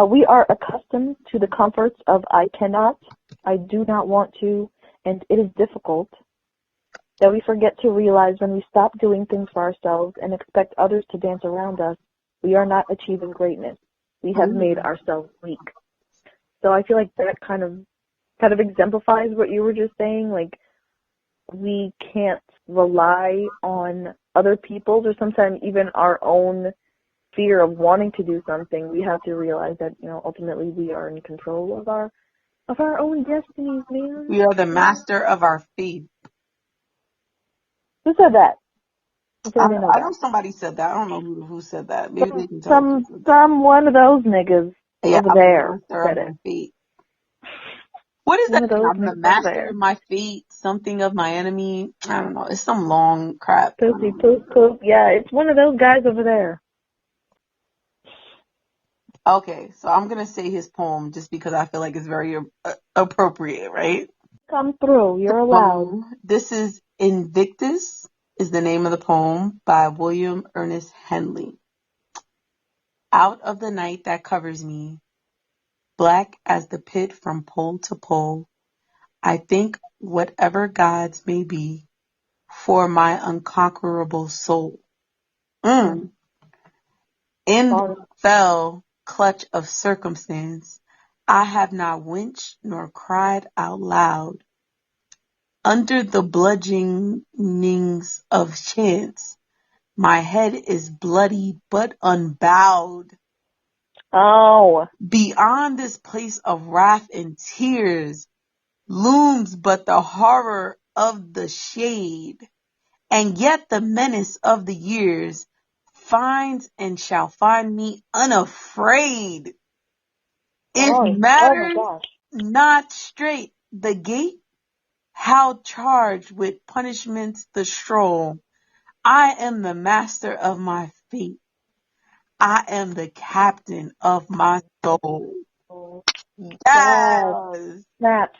we are accustomed to the comforts of I cannot, I do not want to, and it is difficult, that we forget to realize when we stop doing things for ourselves and expect others to dance around us, we are not achieving greatness. We have made ourselves weak. So I feel like that kind of exemplifies what you were just saying. Like, we can't rely on other people's or sometimes even our own fear of wanting to do something. We have to realize that, ultimately we are in control of our own destinies, man. We are the master of our fate. Who said that? I know somebody said that. I don't know who said that. Maybe they can tell me. Some one of those niggas over there said it. What is that? I'm the master of my fate, something of my enemy. I don't know. It's some long crap. Pussy, poop. Yeah, it's one of those guys over there. Okay, so I'm going to say his poem just because I feel like it's very appropriate, right? Come through. You're allowed. This is Invictus, is the name of the poem by William Ernest Henley. Out of the night that covers me, black as the pit from pole to pole, I think whatever gods may be for my unconquerable soul. In the fell clutch of circumstance, I have not winced nor cried out loud. Under the bludgeonings of chance, my head is bloody but unbowed. Oh. Beyond this place of wrath and tears looms but the horror of the shade, and yet the menace of the years finds and shall find me unafraid. It matters not straight the gate, how charged with punishments the stroll. I am the master of my fate. I am the captain of my soul. Yes. Snap.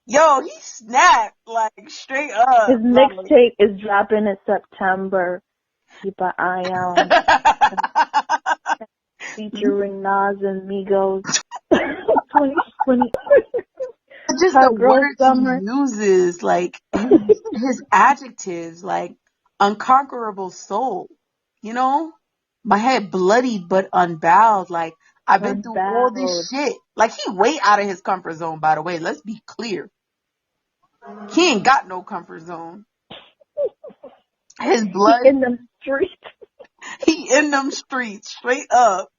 Yo, he snapped like straight up. His mixtape is dropping in September. Keep an eye on. Featuring Nas and Migos. 2020. Just the words he uses, like his adjectives, like unconquerable soul. My head bloody but unbowed. Like, I've been through all this shit. Like, he way out of his comfort zone, by the way. Let's be clear. He ain't got no comfort zone. His blood. He in them streets. He in them streets, straight up.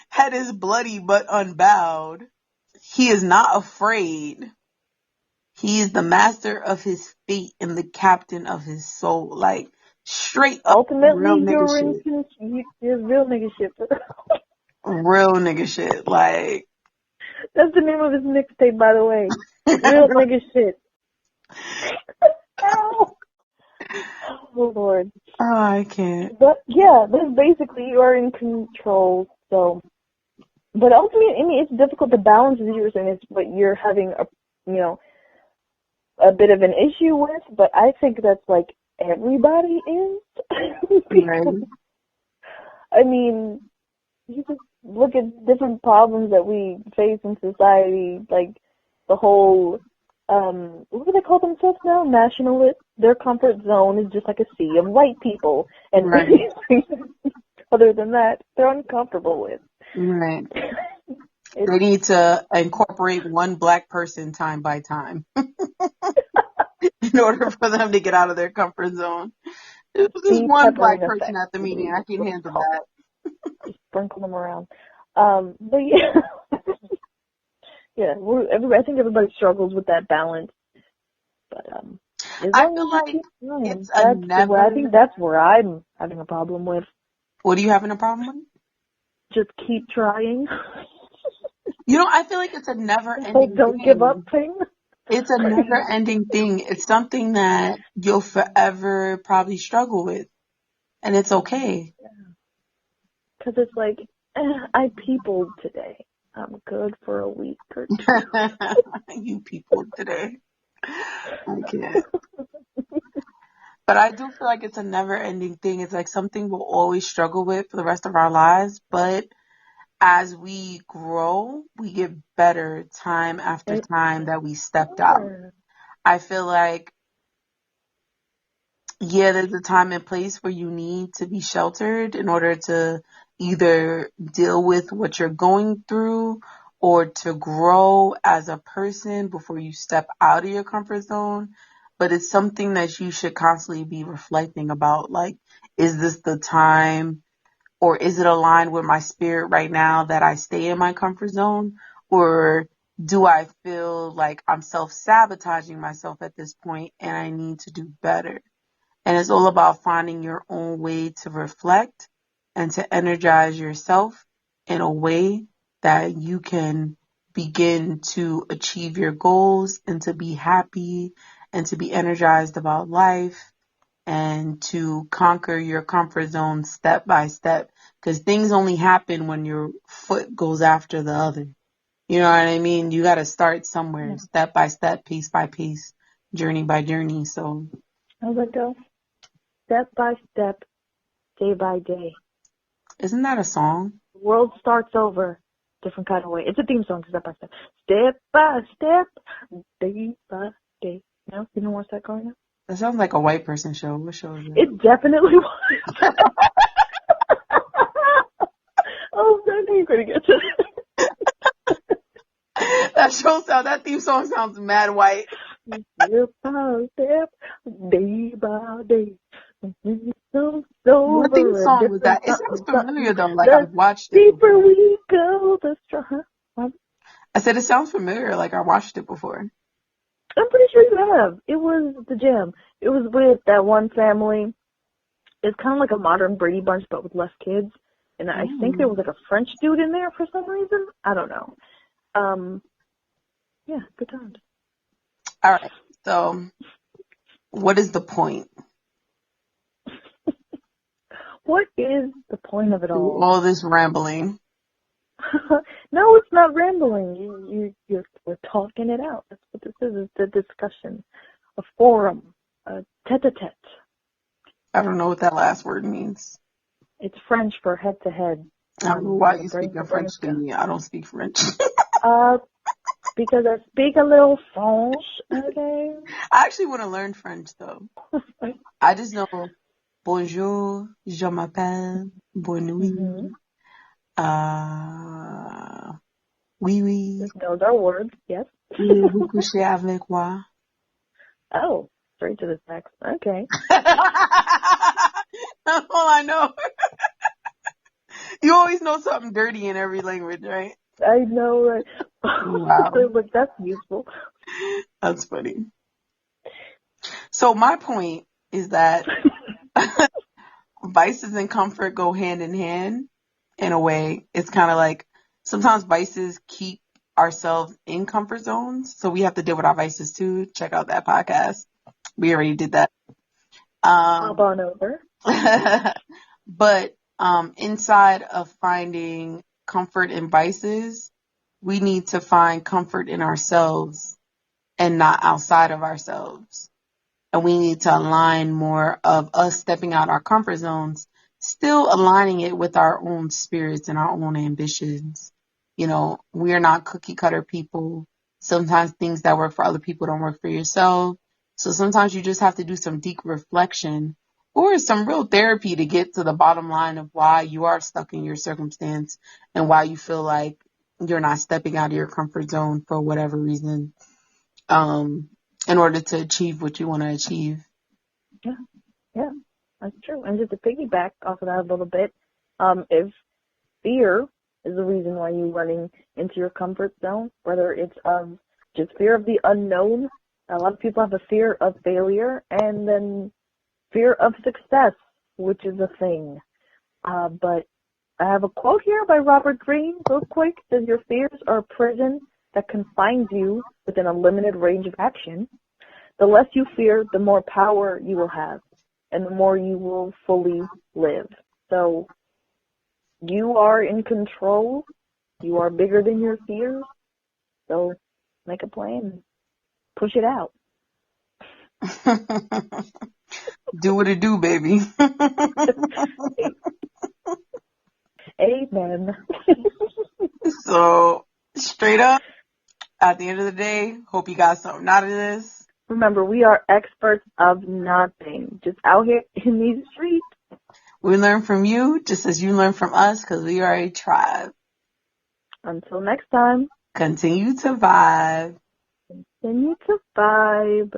Head is bloody but unbowed. He is not afraid. He is the master of his fate and the captain of his soul. Like, straight up. Ultimately, real you're real nigga shit. Real nigga shit. Like, that's the name of his mixtape, by the way. Real nigga shit. Oh, Lord. Oh, I can't. But yeah, this basically you are in control. So, but ultimately, I mean, it's difficult to balance, as you were saying. It's what you're having a bit of an issue with. But I think that's like everybody is. Right. I mean, you just look at different problems that we face in society, like the whole, what do they call themselves now? Nationalists. Their comfort zone is just like a sea of white people. And other than that, they're uncomfortable with. Right. They need to incorporate one black person time by time in order for them to get out of their comfort zone. There's one black person at the meeting. I can handle that. Just sprinkle them around. But yeah, yeah. I think everybody struggles with that balance. But as I long feel as you like keep trying, it's a I think never. that's where I'm having a problem with. What are you having a problem with? Just keep trying. I feel like it's a never The whole ending don't give up thing. thing. It's a never ending thing. It's something that you'll forever probably struggle with. And it's okay. Because it's like, I peopled today. I'm good for a week or two. You people today. I can't. But I do feel like it's a never ending thing. It's like something we'll always struggle with for the rest of our lives. But as we grow, we get better time after time that we stepped out. I feel like, yeah, there's a time and place where you need to be sheltered in order to either deal with what you're going through or to grow as a person before you step out of your comfort zone. But it's something that you should constantly be reflecting about. Like, is this the time, or is it aligned with my spirit right now that I stay in my comfort zone? Or do I feel like I'm self-sabotaging myself at this point and I need to do better? And it's all about finding your own way to reflect and to energize yourself in a way that you can begin to achieve your goals and to be happy and to be energized about life and to conquer your comfort zone step by step. Because things only happen when your foot goes after the other. You know what I mean? You got to start somewhere, step by step, piece by piece, journey by journey. So How's that go? Step by step, day by day. isn't that a song? The world starts over, different kind of way. It's a theme song, step by step. Step by step, day by day. No? You know what's that going on? That sounds like a white person show. What show is it? It definitely was. Oh, I think you're going to get to That theme song sounds mad white. step by step, day by day. What theme song was that? It sounds familiar though, like I've watched it deeper before. we go, the stronger. I said it sounds familiar, like I watched it before. I'm pretty sure you have. It was the gym. It was with that one family. It's kind of like a modern Brady Bunch, but with less kids. And I think there was like a French dude in there for some reason. I don't know. Yeah, good times. All right. So, what is the point? What is the point of it all? All this rambling. No, it's not rambling. We're talking it out. That's what this is. It's a discussion, a forum, a tete-a-tete. I don't know what that last word means. It's French for head-to-head. I don't know why you speak French to me. I don't speak French. Because I speak a little French, okay? I actually want to learn French though. I just know bonjour, je m'appelle, bonne nuit. Oui, oui. Those are words, yes. Vous couchez avec moi. Oh, straight to the text. Okay. That's all I know. You always know something dirty in every language, right? I know, right? Wow. But that's useful. That's funny. So my point is that vices and comfort go hand in hand in a way. It's kind of like sometimes vices keep ourselves in comfort zones. So we have to deal with our vices too. Check out that podcast. We already did that. Hop on over. But inside of finding comfort in vices, we need to find comfort in ourselves and not outside of ourselves. And we need to align more of us stepping out our comfort zones, still aligning it with our own spirits and our own ambitions. We are not cookie cutter people. Sometimes things that work for other people don't work for yourself. So sometimes you just have to do some deep reflection or some real therapy to get to the bottom line of why you are stuck in your circumstance and why you feel like you're not stepping out of your comfort zone for whatever reason, in order to achieve what you want to achieve. Yeah, that's true. And just to piggyback off of that a little bit, if fear is the reason why you're running into your comfort zone, whether it's just fear of the unknown. A lot of people have a fear of failure and then fear of success, which is a thing. But I have a quote here by Robert Greene, real quick. It says, your fears are a prison that confines you within a limited range of action. The less you fear, the more power you will have, and the more you will fully live. So you are in control. You are bigger than your fears. So make a plan. Push it out. Do what it do, baby. Amen. So, straight up, at the end of the day, hope you got something out of this. Remember, we are experts of nothing. Just out here in these streets. We learn from you just as you learn from us because we are a tribe. Until next time. Continue to vibe. Continue to vibe.